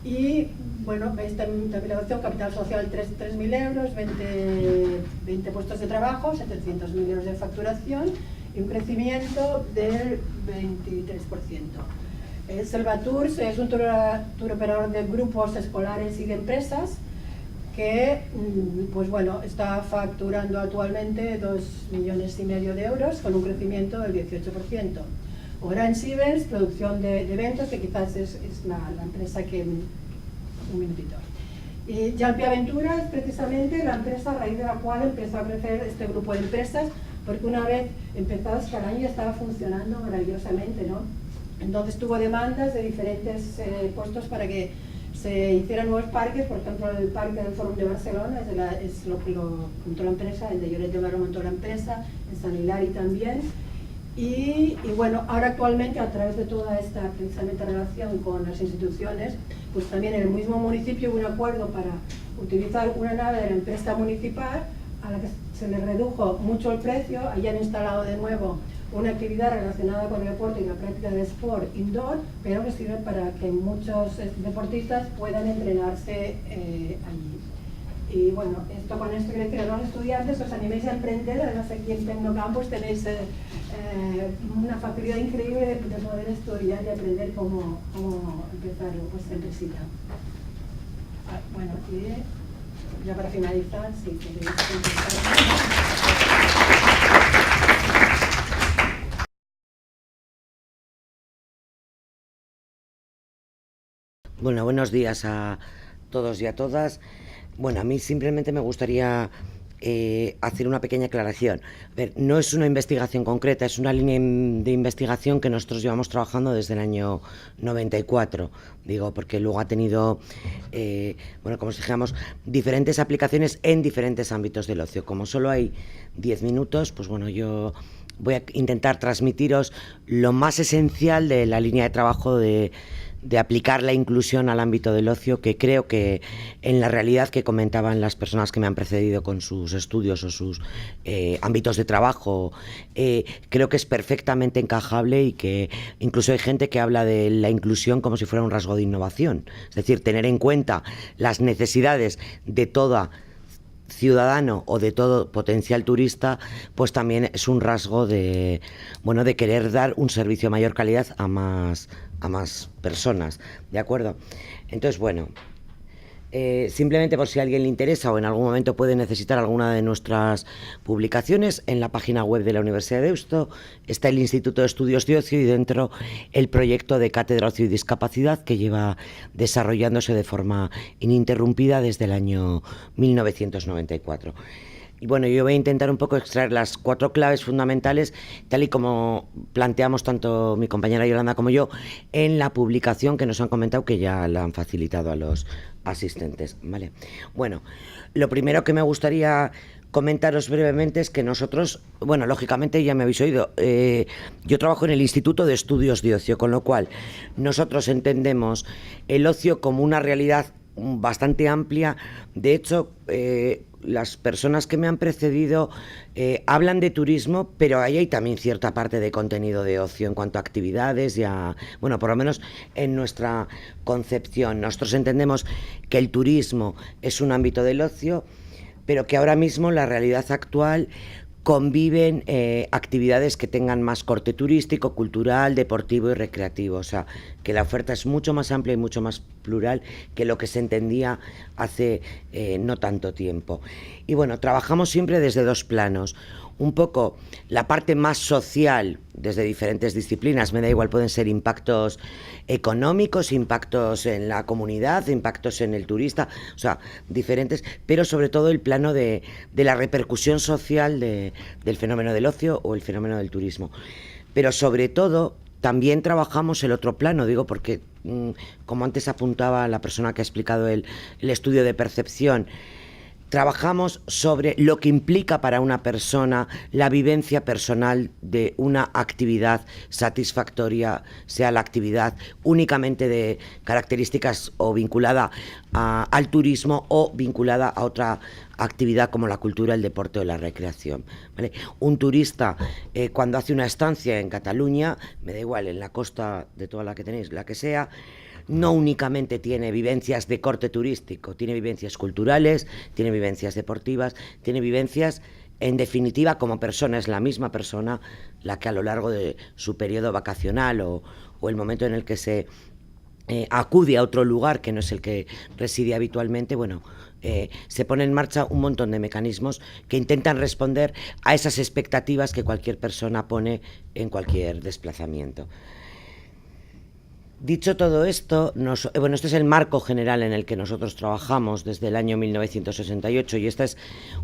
y, bueno, estabilización, capital social 3.000 euros, 20 puestos de trabajo, 700.000 euros de facturación y un crecimiento del 23%. Selva-Tours es un tour operador de grupos escolares y de empresas que, pues bueno, está facturando actualmente 2,5 millones de euros con un crecimiento del 18%. Orange Siemens, producción de eventos, que quizás es la empresa que... Un minutito. Y Jalpi Aventura es precisamente la empresa a raíz de la cual empezó a crecer este grupo de empresas, porque una vez empezados cada año estaba funcionando maravillosamente, ¿no? Entonces tuvo demandas de diferentes puestos para que se hicieran nuevos parques. Por ejemplo, el parque del Fórum de Barcelona es lo que lo montó la empresa, el de Lloret de Mar lo montó la empresa, en San Hilari también. Y bueno, ahora actualmente, a través de toda esta precisamente relación con las instituciones, pues también en el mismo municipio hubo un acuerdo para utilizar una nave de la empresa municipal a la que se le redujo mucho el precio. Allí han instalado de nuevo una actividad relacionada con el deporte y la práctica del sport indoor, pero que sirve para que muchos deportistas puedan entrenarse allí. Y bueno, con esto quiero decir a los estudiantes, os animéis a emprender. Además aquí en Tecnocampus tenéis una facilidad increíble de poder estudiar y aprender cómo empezar vuestra empresita. Bueno, y ya para finalizar, si queréis Bueno, buenos días a todos y a todas. Bueno, a mí simplemente me gustaría hacer una pequeña aclaración. A ver, no es una investigación concreta, es una línea de investigación que nosotros llevamos trabajando desde el año 94, digo, porque luego ha tenido, bueno, como os dijéramos, diferentes aplicaciones en diferentes ámbitos del ocio. Como solo hay 10 minutos, pues bueno, yo voy a intentar transmitiros lo más esencial de la línea de trabajo de aplicar la inclusión al ámbito del ocio, que creo que en la realidad que comentaban las personas que me han precedido con sus estudios o sus ámbitos de trabajo, creo que es perfectamente encajable y que incluso hay gente que habla de la inclusión como si fuera un rasgo de innovación. Es decir, tener en cuenta las necesidades de toda ciudadano o de todo potencial turista, pues también es un rasgo de, bueno, de querer dar un servicio de mayor calidad a más personas, ¿de acuerdo? Entonces, bueno, simplemente por si a alguien le interesa o en algún momento puede necesitar alguna de nuestras publicaciones, en la página web de la Universidad de Deusto está el Instituto de Estudios de Ocio y dentro el proyecto de Cátedra Ocio y Discapacidad, que lleva desarrollándose de forma ininterrumpida desde el año 1994. Y bueno, yo voy a intentar un poco extraer las 4 claves fundamentales, tal y como planteamos tanto mi compañera Yolanda como yo en la publicación que nos han comentado, que ya la han facilitado a los asistentes, ¿vale? Bueno, lo primero que me gustaría comentaros brevemente es que nosotros, bueno, lógicamente ya me habéis oído, yo trabajo en el Instituto de Estudios de Ocio, con lo cual nosotros entendemos el ocio como una realidad bastante amplia. De hecho, las personas que me han precedido hablan de turismo, pero ahí hay también cierta parte de contenido de ocio en cuanto a actividades, bueno, por lo menos en nuestra concepción. Nosotros entendemos que el turismo es un ámbito del ocio, pero que ahora mismo la realidad actual conviven actividades que tengan más corte turístico, cultural, deportivo y recreativo. O sea, que la oferta es mucho más amplia y mucho más plural que lo que se entendía hace no tanto tiempo. Y bueno, trabajamos siempre desde 2 planos. Un poco la parte más social desde diferentes disciplinas, me da igual, pueden ser impactos económicos, impactos en la comunidad, impactos en el turista, o sea, diferentes, pero sobre todo el plano de la repercusión social del fenómeno del ocio o el fenómeno del turismo. Pero sobre todo también trabajamos el otro plano, digo, porque como antes apuntaba la persona que ha explicado el estudio de percepción, trabajamos sobre lo que implica para una persona la vivencia personal de una actividad satisfactoria, sea la actividad únicamente de características o vinculada al turismo o vinculada a otra actividad como la cultura, el deporte o la recreación, ¿vale? Un turista cuando hace una estancia en Cataluña, me da igual, en la costa de toda la que tenéis, la que sea, no únicamente tiene vivencias de corte turístico, tiene vivencias culturales, tiene vivencias deportivas, tiene vivencias, en definitiva, como persona, es la misma persona la que a lo largo de su periodo vacacional o el momento en el que se acude a otro lugar que no es el que reside habitualmente, bueno, se pone en marcha un montón de mecanismos que intentan responder a esas expectativas que cualquier persona pone en cualquier desplazamiento. Dicho todo esto, este es el marco general en el que nosotros trabajamos desde el año 1968 y este es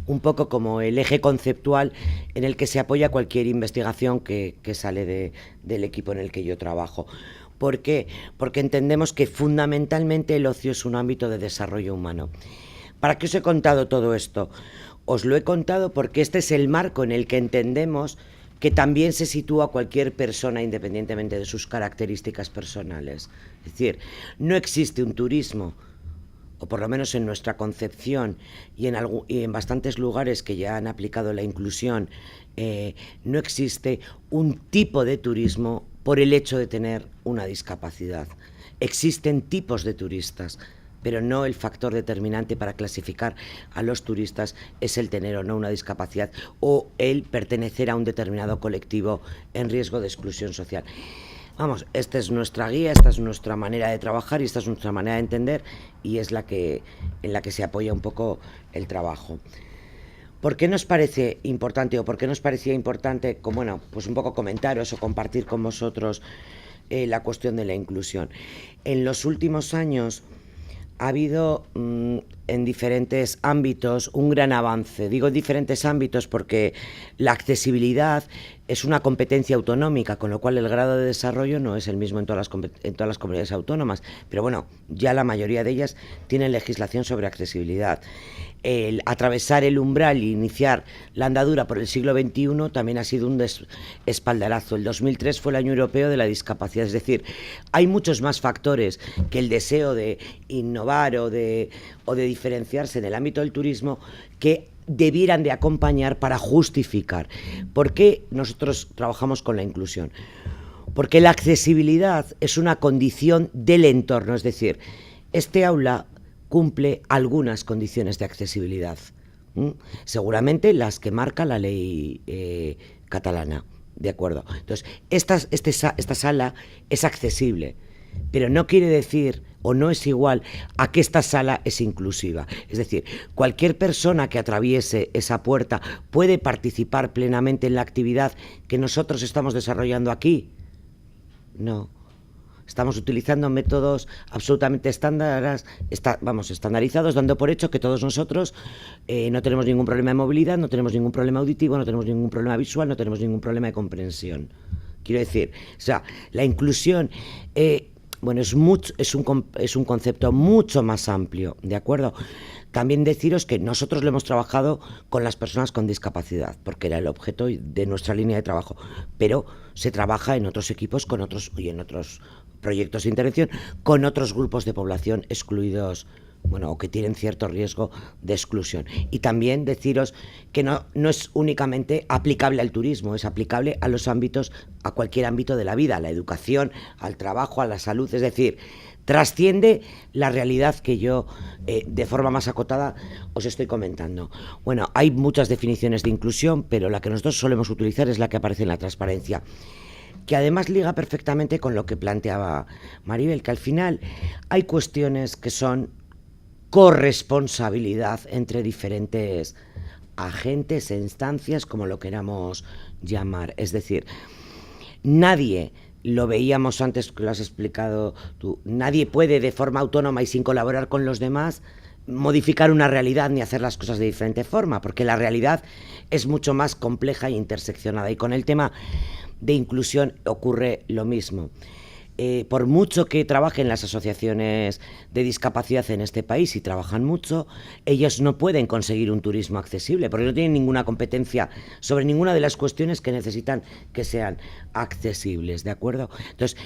un poco como el eje conceptual en el que se apoya cualquier investigación que sale del equipo en el que yo trabajo. ¿Por qué? Porque entendemos que fundamentalmente el ocio es un ámbito de desarrollo humano. ¿Para qué os he contado todo esto? Os lo he contado porque este es el marco en el que entendemos que también se sitúa cualquier persona independientemente de sus características personales. Es decir, no existe un turismo, o por lo menos en nuestra concepción y en bastantes lugares que ya han aplicado la inclusión, no existe un tipo de turismo por el hecho de tener una discapacidad. Existen tipos de turistas, pero no el factor determinante para clasificar a los turistas es el tener o no una discapacidad o el pertenecer a un determinado colectivo en riesgo de exclusión social. Vamos, esta es nuestra guía, esta es nuestra manera de trabajar y esta es nuestra manera de entender y es en la que se apoya un poco el trabajo. ¿Por qué nos parece importante o por qué nos parecía importante, pues un poco comentaros o compartir con vosotros la cuestión de la inclusión? En los últimos años ha habido en diferentes ámbitos un gran avance. Digo en diferentes ámbitos porque la accesibilidad es una competencia autonómica, con lo cual el grado de desarrollo no es el mismo en todas las comunidades autónomas. Pero bueno, ya la mayoría de ellas tienen legislación sobre accesibilidad. El atravesar el umbral e iniciar la andadura por el siglo XXI también ha sido un espaldarazo. El 2003 fue el año europeo de la discapacidad, es decir, hay muchos más factores que el deseo de innovar o de diferenciarse en el ámbito del turismo que debieran de acompañar para justificar. ¿Por qué nosotros trabajamos con la inclusión? Porque la accesibilidad es una condición del entorno, es decir, este aula cumple algunas condiciones de accesibilidad, seguramente las que marca la ley catalana, ¿de acuerdo? Entonces, esta sala es accesible, pero no quiere decir o no es igual a que esta sala es inclusiva. Es decir, cualquier persona que atraviese esa puerta puede participar plenamente en la actividad que nosotros estamos desarrollando aquí. No. Estamos utilizando métodos absolutamente estandarizados, dando por hecho que todos nosotros no tenemos ningún problema de movilidad, no tenemos ningún problema auditivo, no tenemos ningún problema visual, no tenemos ningún problema de comprensión. Quiero decir, o sea, la inclusión es un concepto mucho más amplio, ¿de acuerdo? También deciros que nosotros lo hemos trabajado con las personas con discapacidad, porque era el objeto de nuestra línea de trabajo, pero se trabaja en otros equipos y en otros proyectos de intervención con otros grupos de población excluidos, o que tienen cierto riesgo de exclusión. Y también deciros que no es únicamente aplicable al turismo, es aplicable a cualquier ámbito de la vida, a la educación, al trabajo, a la salud, es decir, trasciende la realidad que yo, de forma más acotada, os estoy comentando. Bueno, hay muchas definiciones de inclusión, pero la que nosotros solemos utilizar es la que aparece en la transparencia, que además liga perfectamente con lo que planteaba Maribel, que al final hay cuestiones que son corresponsabilidad entre diferentes agentes e instancias, como lo queramos llamar. Es decir, nadie, lo veíamos antes que lo has explicado tú, nadie puede de forma autónoma y sin colaborar con los demás modificar una realidad ni hacer las cosas de diferente forma, porque la realidad es mucho más compleja e interseccionada, y con el tema de inclusión ocurre lo mismo. por mucho que trabajen las asociaciones de discapacidad en este país, y trabajan mucho, ellos no pueden conseguir un turismo accesible, porque no tienen ninguna competencia sobre ninguna de las cuestiones que necesitan que sean accesibles, ¿de acuerdo? Entonces,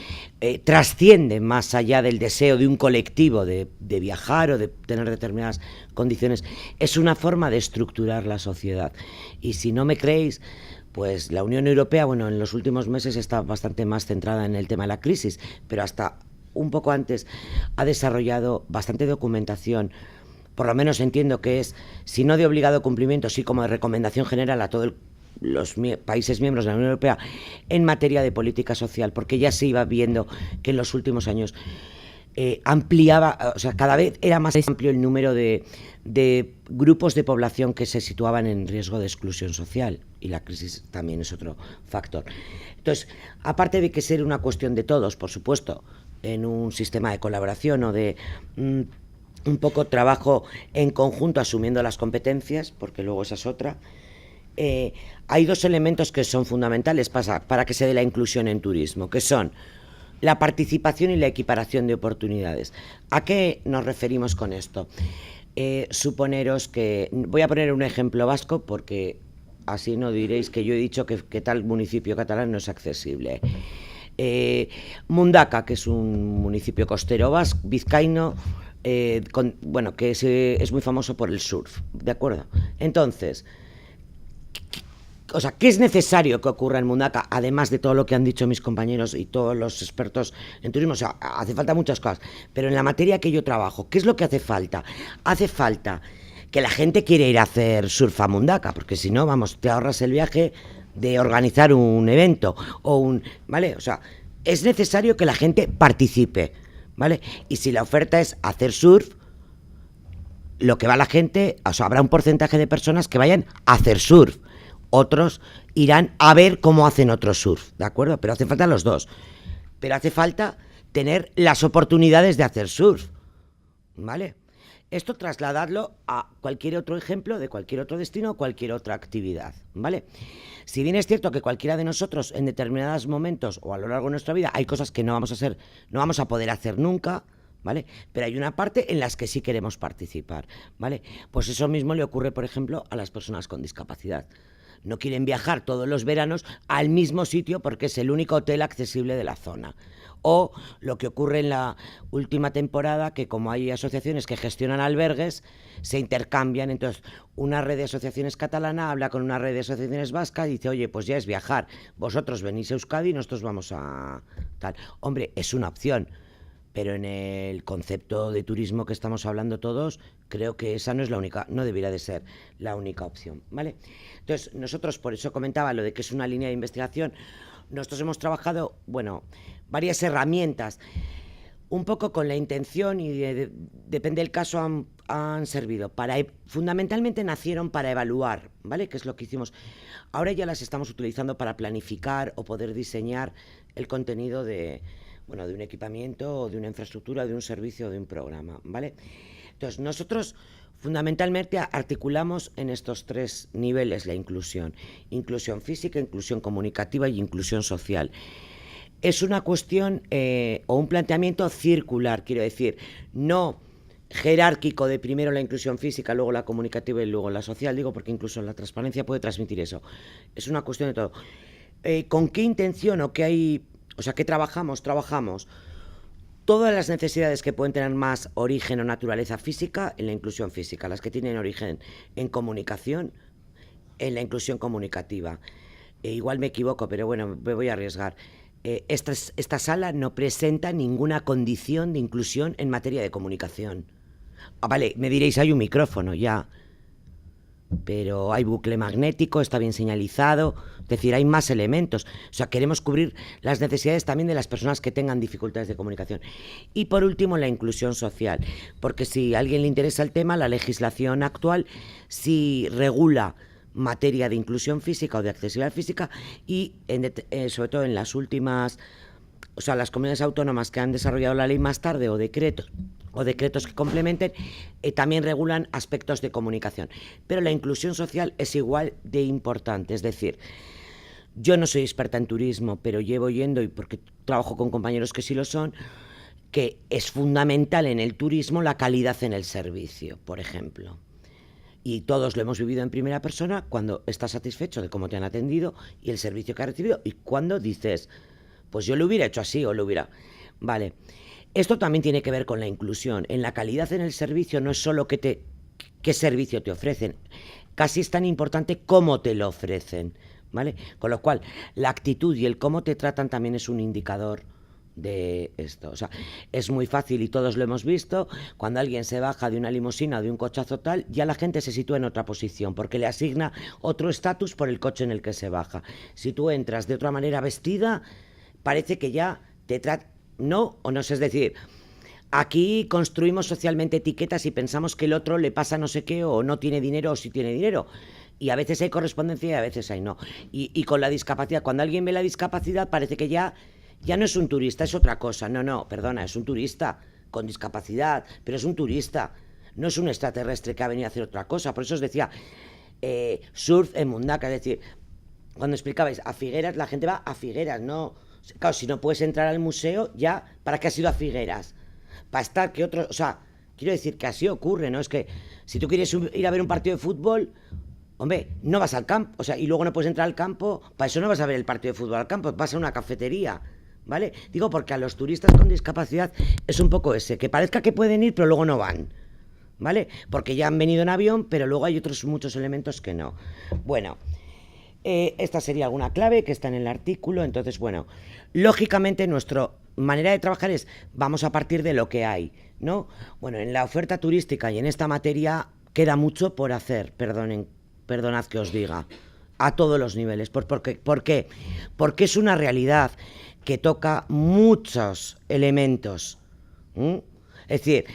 trasciende más allá del deseo de un colectivo de viajar o de tener determinadas condiciones. Es una forma de estructurar la sociedad. Y si no me creéis, pues la Unión Europea, bueno, en los últimos meses está bastante más centrada en el tema de la crisis, pero hasta un poco antes ha desarrollado bastante documentación, por lo menos entiendo que es, si no de obligado cumplimiento, sí como de recomendación general a todos los países miembros de la Unión Europea en materia de política social, porque ya se iba viendo que en los últimos años ampliaba, o sea, cada vez era más amplio el número de grupos de población que se situaban en riesgo de exclusión social, y la crisis también es otro factor. Entonces, aparte de que ser una cuestión de todos, por supuesto, en un sistema de colaboración o de un poco trabajo en conjunto asumiendo las competencias, porque luego esa es otra, hay dos elementos que son fundamentales para que se dé la inclusión en turismo, que son la participación y la equiparación de oportunidades. ¿A qué nos referimos con esto? Suponeros que... Voy a poner un ejemplo vasco porque así no diréis que yo he dicho que tal municipio catalán no es accesible. Mundaka, que es un municipio costero vizcaíno, bueno, que es muy famoso por el surf, ¿de acuerdo? Entonces... O sea, ¿qué es necesario que ocurra en Mundaka, además de todo lo que han dicho mis compañeros y todos los expertos en turismo? O sea, hace falta muchas cosas, pero en la materia que yo trabajo, ¿qué es lo que hace falta? Hace falta que la gente quiera ir a hacer surf a Mundaka, porque si no, vamos, te ahorras el viaje de organizar un evento o ¿vale? O sea, es necesario que la gente participe, ¿vale? Y si la oferta es hacer surf, lo que va la gente, o sea, habrá un porcentaje de personas que vayan a hacer surf. Otros irán a ver cómo hacen otro surf, ¿de acuerdo? Pero hace falta los dos. Pero hace falta tener las oportunidades de hacer surf, ¿vale? Esto trasladadlo a cualquier otro ejemplo de cualquier otro destino o cualquier otra actividad, ¿vale? Si bien es cierto que cualquiera de nosotros en determinados momentos o a lo largo de nuestra vida hay cosas que no vamos a poder hacer nunca, ¿vale? Pero hay una parte en las que sí queremos participar, ¿vale? Pues eso mismo le ocurre, por ejemplo, a las personas con discapacidad. No quieren viajar todos los veranos al mismo sitio porque es el único hotel accesible de la zona. O lo que ocurre en la última temporada, que como hay asociaciones que gestionan albergues, se intercambian. Entonces, una red de asociaciones catalana habla con una red de asociaciones vascas y dice, oye, pues ya es viajar. Vosotros venís a Euskadi y nosotros vamos a tal. Hombre, es una opción. Pero en el concepto de turismo que estamos hablando todos, creo que esa no es la única, no debería de ser la única opción, ¿vale? Entonces, nosotros, por eso comentaba lo de que es una línea de investigación, nosotros hemos trabajado, bueno, varias herramientas, un poco con la intención y depende del caso han servido, fundamentalmente nacieron para evaluar, ¿vale? Que es lo que hicimos. Ahora ya las estamos utilizando para planificar o poder diseñar el contenido de un equipamiento o de una infraestructura, de un servicio o de un programa, ¿vale? Entonces, nosotros fundamentalmente articulamos en estos tres niveles la inclusión física, inclusión comunicativa y inclusión social. Es una cuestión o un planteamiento circular, quiero decir, no jerárquico de primero la inclusión física, luego la comunicativa y luego la social, digo porque incluso la transparencia puede transmitir eso. Es una cuestión de todo. ¿Con qué intención o qué hay? O sea, ¿qué trabajamos? Trabajamos todas las necesidades que pueden tener más origen o naturaleza física en la inclusión física, las que tienen origen en comunicación, en la inclusión comunicativa. Igual me equivoco, pero bueno, me voy a arriesgar. Esta sala no presenta ninguna condición de inclusión en materia de comunicación. Vale, me diréis, hay un micrófono, ya. Pero hay bucle magnético, está bien señalizado, es decir, hay más elementos. O sea, queremos cubrir las necesidades también de las personas que tengan dificultades de comunicación. Y por último, la inclusión social, porque si a alguien le interesa el tema, la legislación actual sí regula materia de inclusión física o de accesibilidad física y sobre todo en las últimas, o sea, las comunidades autónomas que han desarrollado la ley más tarde o decretos que complementen, también regulan aspectos de comunicación. Pero la inclusión social es igual de importante, es decir, yo no soy experta en turismo, pero llevo yendo, y porque trabajo con compañeros que sí lo son, que es fundamental en el turismo la calidad en el servicio, por ejemplo. Y todos lo hemos vivido en primera persona cuando estás satisfecho de cómo te han atendido y el servicio que has recibido, y cuando dices, pues yo lo hubiera hecho así o lo hubiera... Vale. Esto también tiene que ver con la inclusión. En la calidad en el servicio no es solo qué servicio te ofrecen, casi es tan importante cómo te lo ofrecen, ¿vale? Con lo cual, la actitud y el cómo te tratan también es un indicador de esto. O sea, es muy fácil y todos lo hemos visto, cuando alguien se baja de una limusina o de un cochazo tal, ya la gente se sitúa en otra posición porque le asigna otro estatus por el coche en el que se baja. Si tú entras de otra manera vestida, parece que ya te trata... No, o no sé, es decir, aquí construimos socialmente etiquetas y pensamos que el otro le pasa no sé qué, o no tiene dinero, o sí tiene dinero. Y a veces hay correspondencia y a veces hay no. Y con la discapacidad, cuando alguien ve la discapacidad, parece que ya no es un turista, es otra cosa. No, perdona, es un turista con discapacidad, pero es un turista. No es un extraterrestre que ha venido a hacer otra cosa. Por eso os decía, surf en Mundaka, es decir, cuando explicabais a Figueras, la gente va a Figueras, no... Claro, si no puedes entrar al museo, ya, ¿para qué has ido a Figueras? Para estar que otros... O sea, quiero decir que así ocurre, ¿no? Es que si tú quieres ir a ver un partido de fútbol, hombre, no vas al campo, o sea, y luego no puedes entrar al campo, para eso no vas a ver el partido de fútbol al campo, vas a una cafetería, ¿vale? Digo, porque a los turistas con discapacidad es un poco ese, que parezca que pueden ir, pero luego no van, ¿vale? Porque ya han venido en avión, pero luego hay otros muchos elementos que no. Bueno... esta sería alguna clave que está en el artículo. Entonces, bueno, lógicamente nuestra manera de trabajar es, vamos a partir de lo que hay, ¿no? Bueno, en la oferta turística y en esta materia queda mucho por hacer, perdonad que os diga, a todos los niveles. ¿Por qué? Porque es una realidad que toca muchos elementos. Es decir,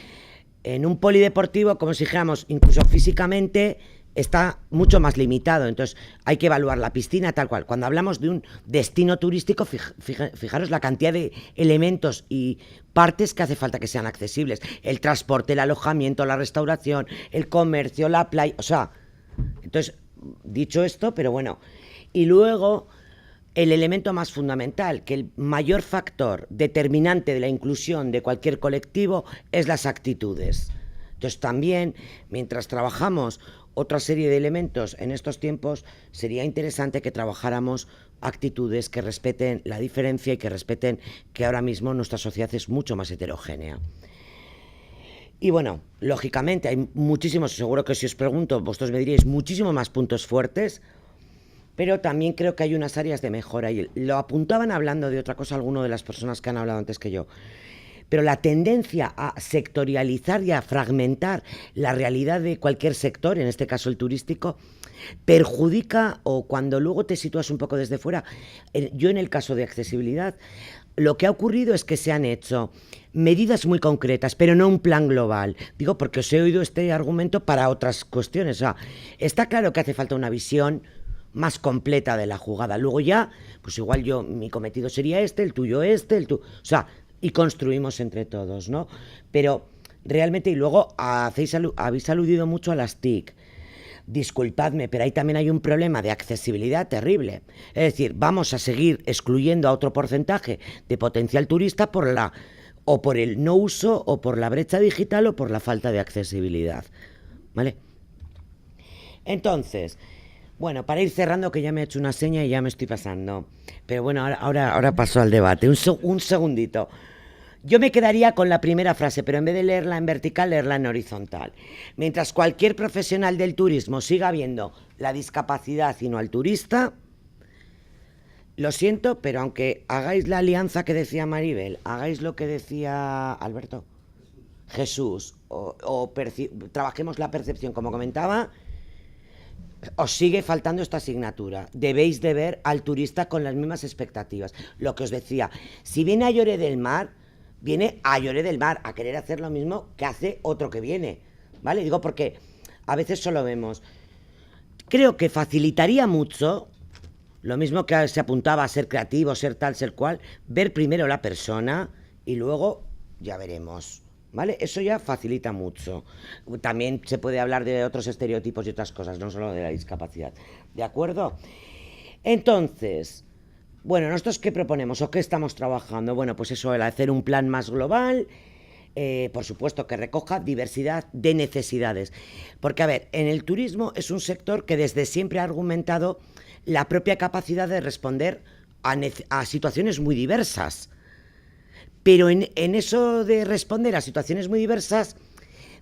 en un polideportivo, como si dijéramos, incluso físicamente... está mucho más limitado, entonces hay que evaluar la piscina tal cual. Cuando hablamos de un destino turístico, fijaros la cantidad de elementos y partes que hace falta que sean accesibles. El transporte, el alojamiento, la restauración, el comercio, la playa, o sea... Entonces, dicho esto, pero bueno... Y luego, el elemento más fundamental, que el mayor factor determinante de la inclusión de cualquier colectivo es las actitudes. Entonces también, mientras trabajamos otra serie de elementos en estos tiempos, sería interesante que trabajáramos actitudes que respeten la diferencia y que respeten que ahora mismo nuestra sociedad es mucho más heterogénea. Y bueno, lógicamente hay muchísimos, seguro que si os pregunto, vosotros me diríais muchísimos más puntos fuertes, pero también creo que hay unas áreas de mejora, y lo apuntaban hablando de otra cosa algunas de las personas que han hablado antes que yo. Pero la tendencia a sectorializar y a fragmentar la realidad de cualquier sector, en este caso el turístico, perjudica, o cuando luego te sitúas un poco desde fuera, yo en el caso de accesibilidad, lo que ha ocurrido es que se han hecho medidas muy concretas, pero no un plan global. Digo, porque os he oído este argumento para otras cuestiones. O sea, está claro que hace falta una visión más completa de la jugada. Luego ya, pues igual mi cometido sería este, el tuyo este, o sea... y construimos entre todos, ¿no? Pero realmente, y luego habéis aludido mucho a las TIC. Disculpadme, pero ahí también hay un problema de accesibilidad terrible. Es decir, vamos a seguir excluyendo a otro porcentaje de potencial turista por el no uso, o por la brecha digital, o por la falta de accesibilidad, ¿vale? Entonces... Bueno, para ir cerrando, que ya me he hecho una seña y ya me estoy pasando. Pero bueno, ahora paso al debate. Un segundito. Yo me quedaría con la primera frase, pero en vez de leerla en vertical, leerla en horizontal. Mientras cualquier profesional del turismo siga viendo la discapacidad y no al turista, lo siento, pero aunque hagáis la alianza que decía Maribel, hagáis lo que decía Alberto, Jesús, o trabajemos la percepción, como comentaba... os sigue faltando esta asignatura. Debéis de ver al turista con las mismas expectativas. Lo que os decía, si viene a Lloret del Mar, viene a Lloret del Mar a querer hacer lo mismo que hace otro que viene, ¿vale? Digo porque a veces solo vemos. Creo que facilitaría mucho, lo mismo que se apuntaba a ser creativo, ser tal, ser cual, ver primero la persona y luego ya veremos, ¿vale? Eso ya facilita mucho. También se puede hablar de otros estereotipos y otras cosas, no solo de la discapacidad. ¿De acuerdo? Entonces, bueno, ¿nosotros qué proponemos o qué estamos trabajando? Bueno, pues eso, el hacer un plan más global, por supuesto que recoja diversidad de necesidades. Porque, a ver, en el turismo es un sector que desde siempre ha argumentado la propia capacidad de responder a situaciones muy diversas. Pero en eso de responder a situaciones muy diversas,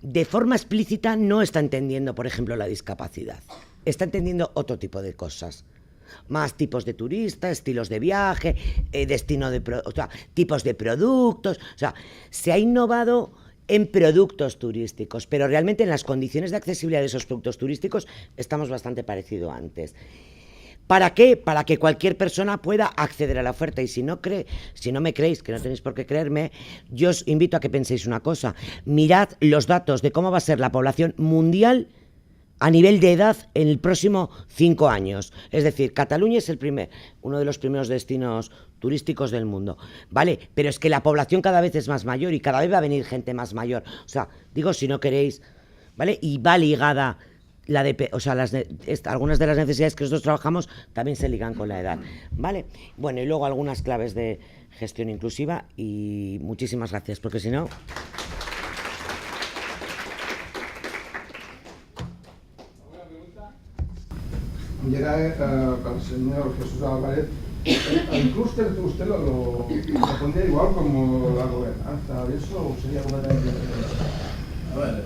de forma explícita no está entendiendo, por ejemplo, la discapacidad. Está entendiendo otro tipo de cosas. Más tipos de turistas, estilos de viaje, tipos de productos. O sea, se ha innovado en productos turísticos, pero realmente en las condiciones de accesibilidad de esos productos turísticos estamos bastante parecido antes. ¿Para qué? Para que cualquier persona pueda acceder a la oferta. Y si no me creéis, que no tenéis por qué creerme, yo os invito a que penséis una cosa. Mirad los datos de cómo va a ser la población mundial a nivel de edad en el próximo 5 años. Es decir, Cataluña es uno de los primeros destinos turísticos del mundo, ¿vale? Pero es que la población cada vez es más mayor y cada vez va a venir gente más mayor. O sea, digo, si no queréis, ¿vale? Y va ligada algunas de las necesidades que nosotros trabajamos también se ligan con la edad, ¿vale? Bueno, y luego algunas claves de gestión inclusiva y muchísimas gracias, porque si no... Y era para el señor Jesús Álvarez. El clúster usted lo pondría igual como la gobernanza, ¿eso sería completamente diferente? A ver,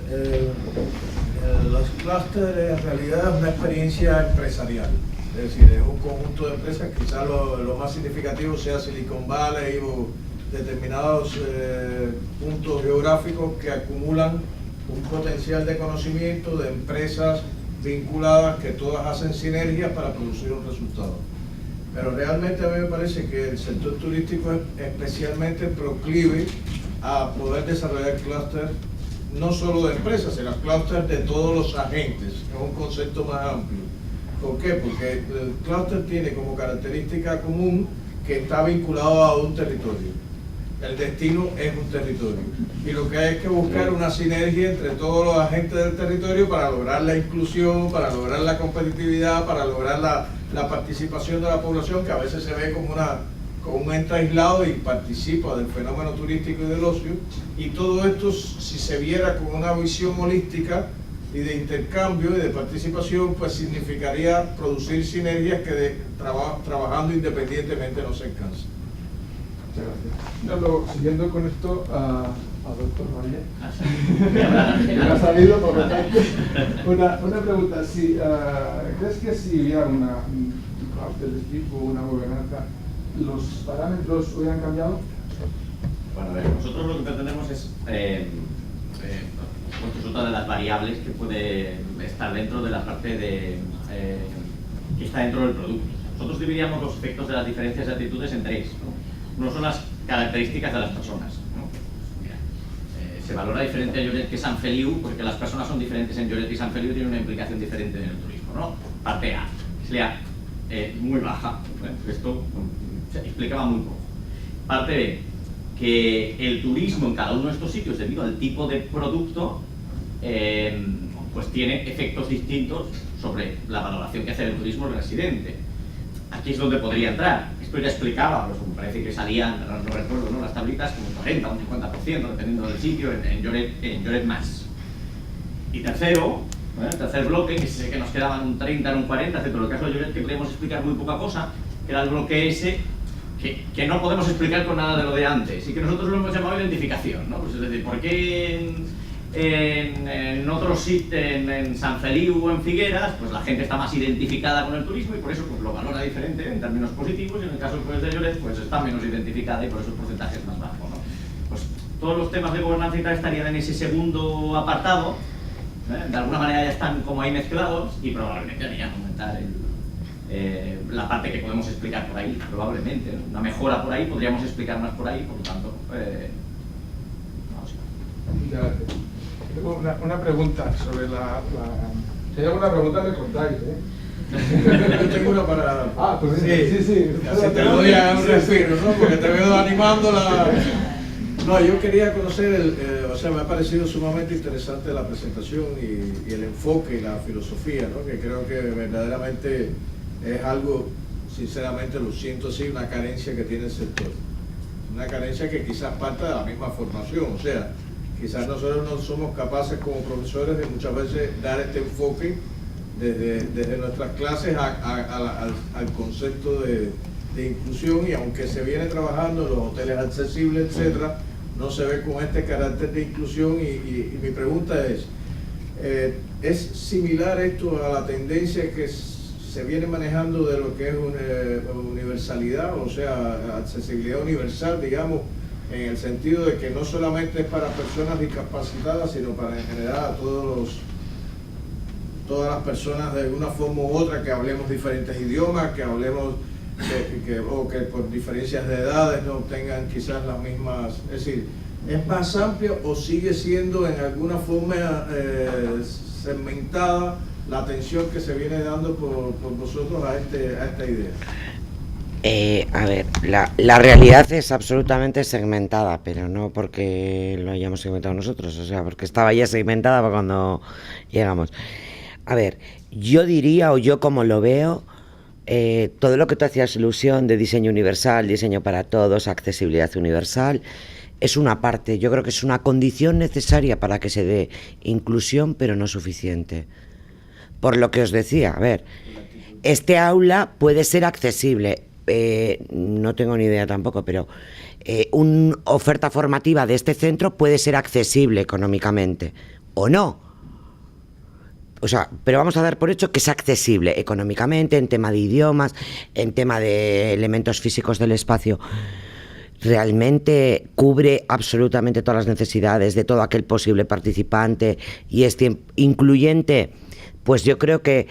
los clústeres en realidad es una experiencia empresarial. Es decir, es un conjunto de empresas, quizás lo más significativo sea Silicon Valley o determinados puntos geográficos que acumulan un potencial de conocimiento de empresas vinculadas que todas hacen sinergias para producir un resultado. Pero realmente a mí me parece que el sector turístico es especialmente proclive a poder desarrollar clústeres no solo de empresas, sino clústeres de todos los agentes. Es un concepto más amplio. ¿Por qué? Porque el clúster tiene como característica común que está vinculado a un territorio. El destino es un territorio. Y lo que hay es que buscar una sinergia entre todos los agentes del territorio para lograr la inclusión, para lograr la competitividad, para lograr la participación de la población, que a veces se ve como un ente aislado y participa del fenómeno turístico y del ocio. Y todo esto, si se viera con una visión holística y de intercambio y de participación, pues significaría producir sinergias que trabajando independientemente no se alcanzan. Muchas gracias. Siguiendo con esto, a doctor Valle, que ha salido por lo tanto. Una pregunta, ¿crees que si hubiera un clúster de tipo, una gobernanza, los parámetros hubieran cambiado? Bueno, a ver, nosotros lo que pretendemos es pues otra de las variables que puede estar dentro de la parte que está dentro del producto. Nosotros dividíamos los efectos de las diferencias de actitudes en 3, ¿no? Uno son las características de las personas, ¿no? Mira, se valora diferente a Lloret que San Feliu porque las personas son diferentes en Lloret y San Feliu tienen una implicación diferente en el turismo, ¿no? Parte A, es muy baja, ¿eh? Esto se explicaba muy poco. Parte B, que el turismo en cada uno de estos sitios, debido al tipo de producto, pues tiene efectos distintos sobre la valoración que hace el turismo el residente. Aquí es donde podría entrar. Esto ya explicaba, pues me parece que salían, no recuerdo, ¿no?, las tablitas como un 40 o un 50%, dependiendo del sitio, en Lloret más. Y tercero, el tercer bloque, que sé que nos quedaban un 30, un 40, pero en el caso de Lloret que podíamos explicar muy poca cosa, que era el bloque ese, que no podemos explicar con nada de lo de antes, y que nosotros lo hemos llamado identificación, ¿no? Pues es decir, ¿por qué en otros sitios, en San Feliu o en Figueras, pues la gente está más identificada con el turismo y por eso pues lo valora diferente en términos positivos, y en el caso pues, de Lloret pues está menos identificada y por eso el porcentaje es más bajo, ¿no? Pues todos los temas de gobernanza y tal estarían en ese segundo apartado, ¿eh? De alguna manera ya están como ahí mezclados y probablemente harían aumentar la parte que podemos explicar por ahí, probablemente, ¿no? Una mejora por ahí, podríamos explicar más por ahí, por lo tanto, Muchas gracias. Tengo una pregunta sobre si hay alguna pregunta me contáis, ¿eh? Yo tengo una para... Ah, pues sí. Así te doy a un respiro, ¿no? Porque te veo animando la... No, yo quería conocer, me ha parecido sumamente interesante la presentación y el enfoque y la filosofía, ¿no? Que creo que verdaderamente es algo sinceramente lo siento así, una carencia que tiene el sector. Una carencia que quizás parte de la misma formación, o sea, quizás nosotros no somos capaces como profesores de muchas veces dar este enfoque desde nuestras clases al concepto de inclusión, y aunque se viene trabajando en los hoteles accesibles, etcétera, no se ve con este carácter de inclusión y mi pregunta ¿es similar esto a la tendencia que se viene manejando de lo que es una universalidad, o sea, accesibilidad universal, digamos, en el sentido de que no solamente es para personas discapacitadas, sino para en general a todas las personas de alguna forma u otra, que hablemos diferentes idiomas, que hablemos o que por diferencias de edades no tengan quizás las mismas, es decir, ¿es más amplia o sigue siendo en alguna forma segmentada la atención que se viene dando por vosotros a esta idea? A ver, la realidad es absolutamente segmentada, pero no porque lo hayamos segmentado nosotros, o sea, porque estaba ya segmentada para cuando llegamos. A ver, yo diría, o yo como lo veo, todo lo que tú hacías ilusión de diseño universal, diseño para todos, accesibilidad universal, es una parte, yo creo que es una condición necesaria para que se dé inclusión, pero no suficiente. Por lo que os decía, a ver, este aula puede ser accesible, no tengo ni idea tampoco, pero una oferta formativa de este centro puede ser accesible económicamente, o no. O sea, pero vamos a dar por hecho que es accesible económicamente, en tema de idiomas, en tema de elementos físicos del espacio. Realmente cubre absolutamente todas las necesidades de todo aquel posible participante y es incluyente. Pues yo creo que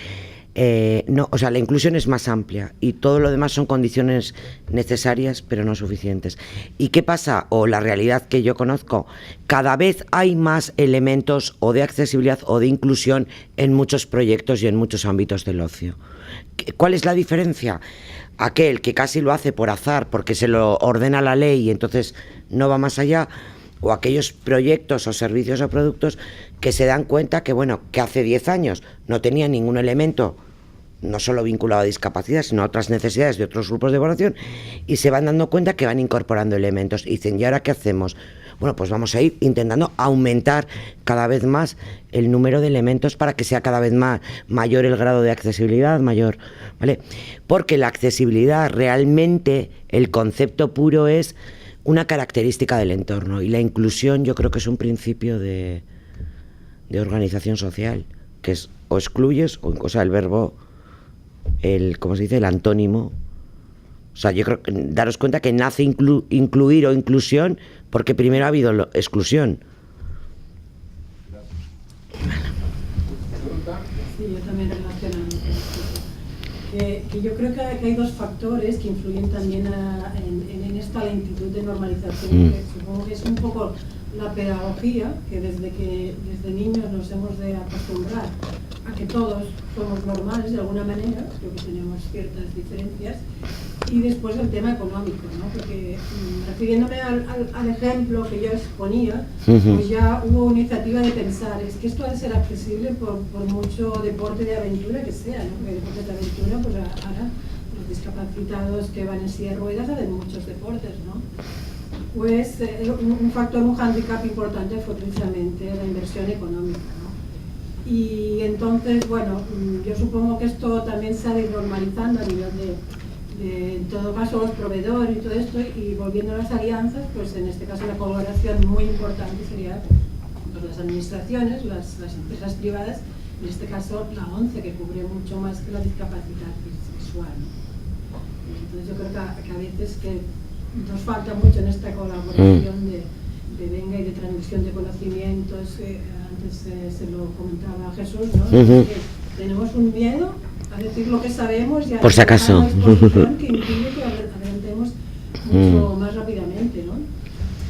no, o sea, la inclusión es más amplia y todo lo demás son condiciones necesarias pero no suficientes. ¿Y qué pasa? O la realidad que yo conozco, cada vez hay más elementos o de accesibilidad o de inclusión en muchos proyectos y en muchos ámbitos del ocio. ¿Cuál es la diferencia? Aquel que casi lo hace por azar porque se lo ordena la ley y entonces no va más allá, o aquellos proyectos o servicios o productos que se dan cuenta que, bueno, que hace 10 años no tenía ningún elemento, no solo vinculado a discapacidad, sino a otras necesidades de otros grupos de población, y se van dando cuenta que van incorporando elementos. Y dicen, ¿y ahora qué hacemos? Bueno, pues vamos a ir intentando aumentar cada vez más el número de elementos para que sea cada vez mayor el grado de accesibilidad, mayor, ¿vale? Porque la accesibilidad realmente, el concepto puro es una característica del entorno, y la inclusión yo creo que es un principio de organización social, que es o excluyes o sea, el verbo, ¿cómo se dice? El antónimo. O sea, yo creo que daros cuenta que nace incluir o inclusión porque primero ha habido exclusión. Sí, yo también relacionando que yo creo que hay dos factores que influyen también en esta lentitud de normalización, que supongo que es un poco la pedagogía, que desde niños nos hemos de acostumbrar a que todos somos normales de alguna manera, creo que tenemos ciertas diferencias, y después el tema económico, ¿no? Porque refiriéndome al ejemplo que yo exponía, pues ya hubo iniciativa de pensar, es que esto ha de ser accesible por mucho deporte de aventura que sea, ¿no? Porque deporte de aventura, pues ahora los discapacitados que van en silla de ruedas hacen muchos deportes, ¿no? Pues un factor, un hándicap importante fue precisamente la inversión económica, ¿no? Y entonces, bueno, yo supongo que esto también se ha ido normalizando a nivel en todo caso los proveedores y todo esto, y volviendo a las alianzas, pues en este caso la colaboración muy importante sería pues, las administraciones, las empresas privadas, en este caso la ONCE, que cubre mucho más que la discapacidad visual, ¿no? Entonces yo creo que a veces que nos falta mucho en esta colaboración de venga y de transmisión de conocimientos, antes se lo comentaba Jesús, ¿no? Que tenemos un miedo a decir lo que sabemos y a por si acaso que impide que adelantemos mucho más rápidamente, ¿no?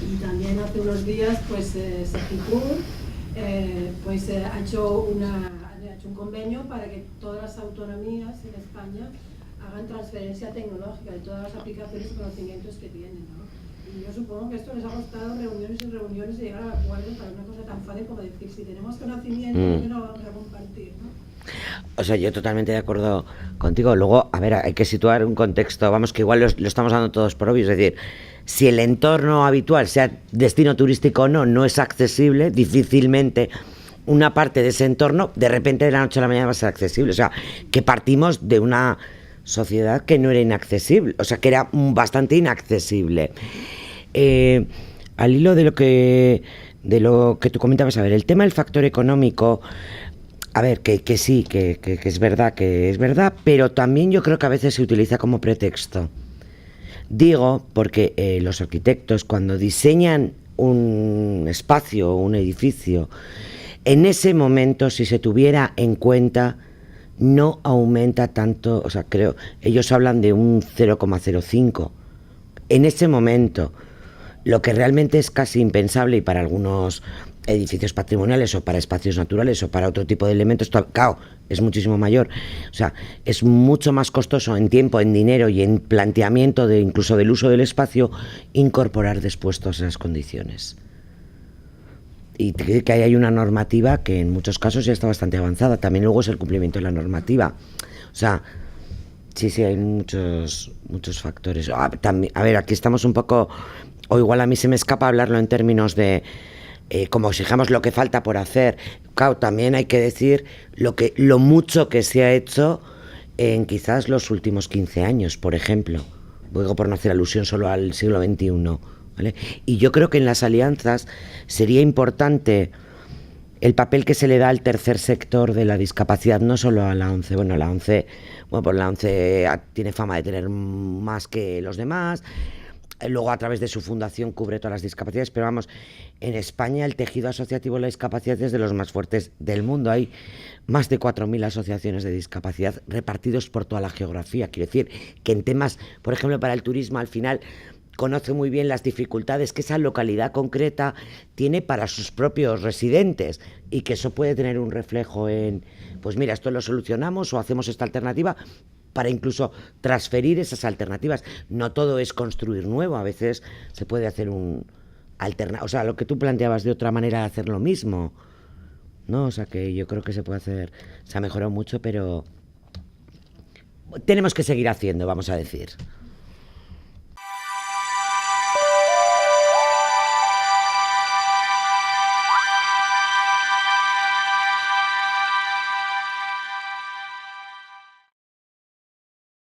Y también hace unos días pues Segitur pues ha hecho un convenio para que todas las autonomías en España hagan transferencia tecnológica de todas las aplicaciones y conocimientos que tienen, ¿no? Y yo supongo que esto les ha costado reuniones y reuniones de llegar a acuerdos para una cosa tan fácil como decir, si tenemos conocimiento, ¿por qué no vamos a compartir, ¿no? O sea, yo totalmente de acuerdo contigo. Luego, a ver, hay que situar un contexto, vamos, que igual lo estamos dando todos por obvio, es decir, si el entorno habitual, sea destino turístico o no, no es accesible, difícilmente una parte de ese entorno de repente de la noche a la mañana va a ser accesible. O sea, que partimos de una sociedad que no era inaccesible, o sea, que era bastante inaccesible. Al hilo de lo que tú comentabas, a ver, el tema del factor económico, a ver, que sí, que es verdad, pero también yo creo que a veces se utiliza como pretexto. Digo, porque los arquitectos cuando diseñan un espacio o un edificio, en ese momento, si se tuviera en cuenta, no aumenta tanto, o sea, creo, ellos hablan de un 0,05. En ese momento, lo que realmente es casi impensable, y para algunos edificios patrimoniales o para espacios naturales o para otro tipo de elementos, claro, es muchísimo mayor. O sea, es mucho más costoso en tiempo, en dinero y en planteamiento de incluso del uso del espacio incorporar después todas esas condiciones. Y que hay una normativa que en muchos casos ya está bastante avanzada. También luego es el cumplimiento de la normativa. O sea, sí, hay muchos factores. También, a ver, aquí estamos un poco, o igual a mí se me escapa hablarlo en términos de como exigamos lo que falta por hacer. Claro, también hay que decir lo mucho que se ha hecho en quizás los últimos 15 años, por ejemplo. Luego, por no hacer alusión solo al siglo XXI, ¿vale? Y yo creo que en las alianzas sería importante el papel que se le da al tercer sector de la discapacidad, no solo a la ONCE. Bueno, la ONCE tiene fama de tener más que los demás. Luego, a través de su fundación, cubre todas las discapacidades, pero vamos, en España el tejido asociativo de la discapacidad es de los más fuertes del mundo. Hay más de 4.000 asociaciones de discapacidad repartidos por toda la geografía. Quiero decir que en temas, por ejemplo, para el turismo, al final conoce muy bien las dificultades que esa localidad concreta tiene para sus propios residentes y que eso puede tener un reflejo en, pues mira, esto lo solucionamos o hacemos esta alternativa, para incluso transferir esas alternativas. No todo es construir nuevo, a veces se puede hacer o sea, lo que tú planteabas de otra manera de hacer lo mismo, ¿no? O sea, que yo creo que se puede hacer, se ha mejorado mucho, pero tenemos que seguir haciendo, vamos a decir.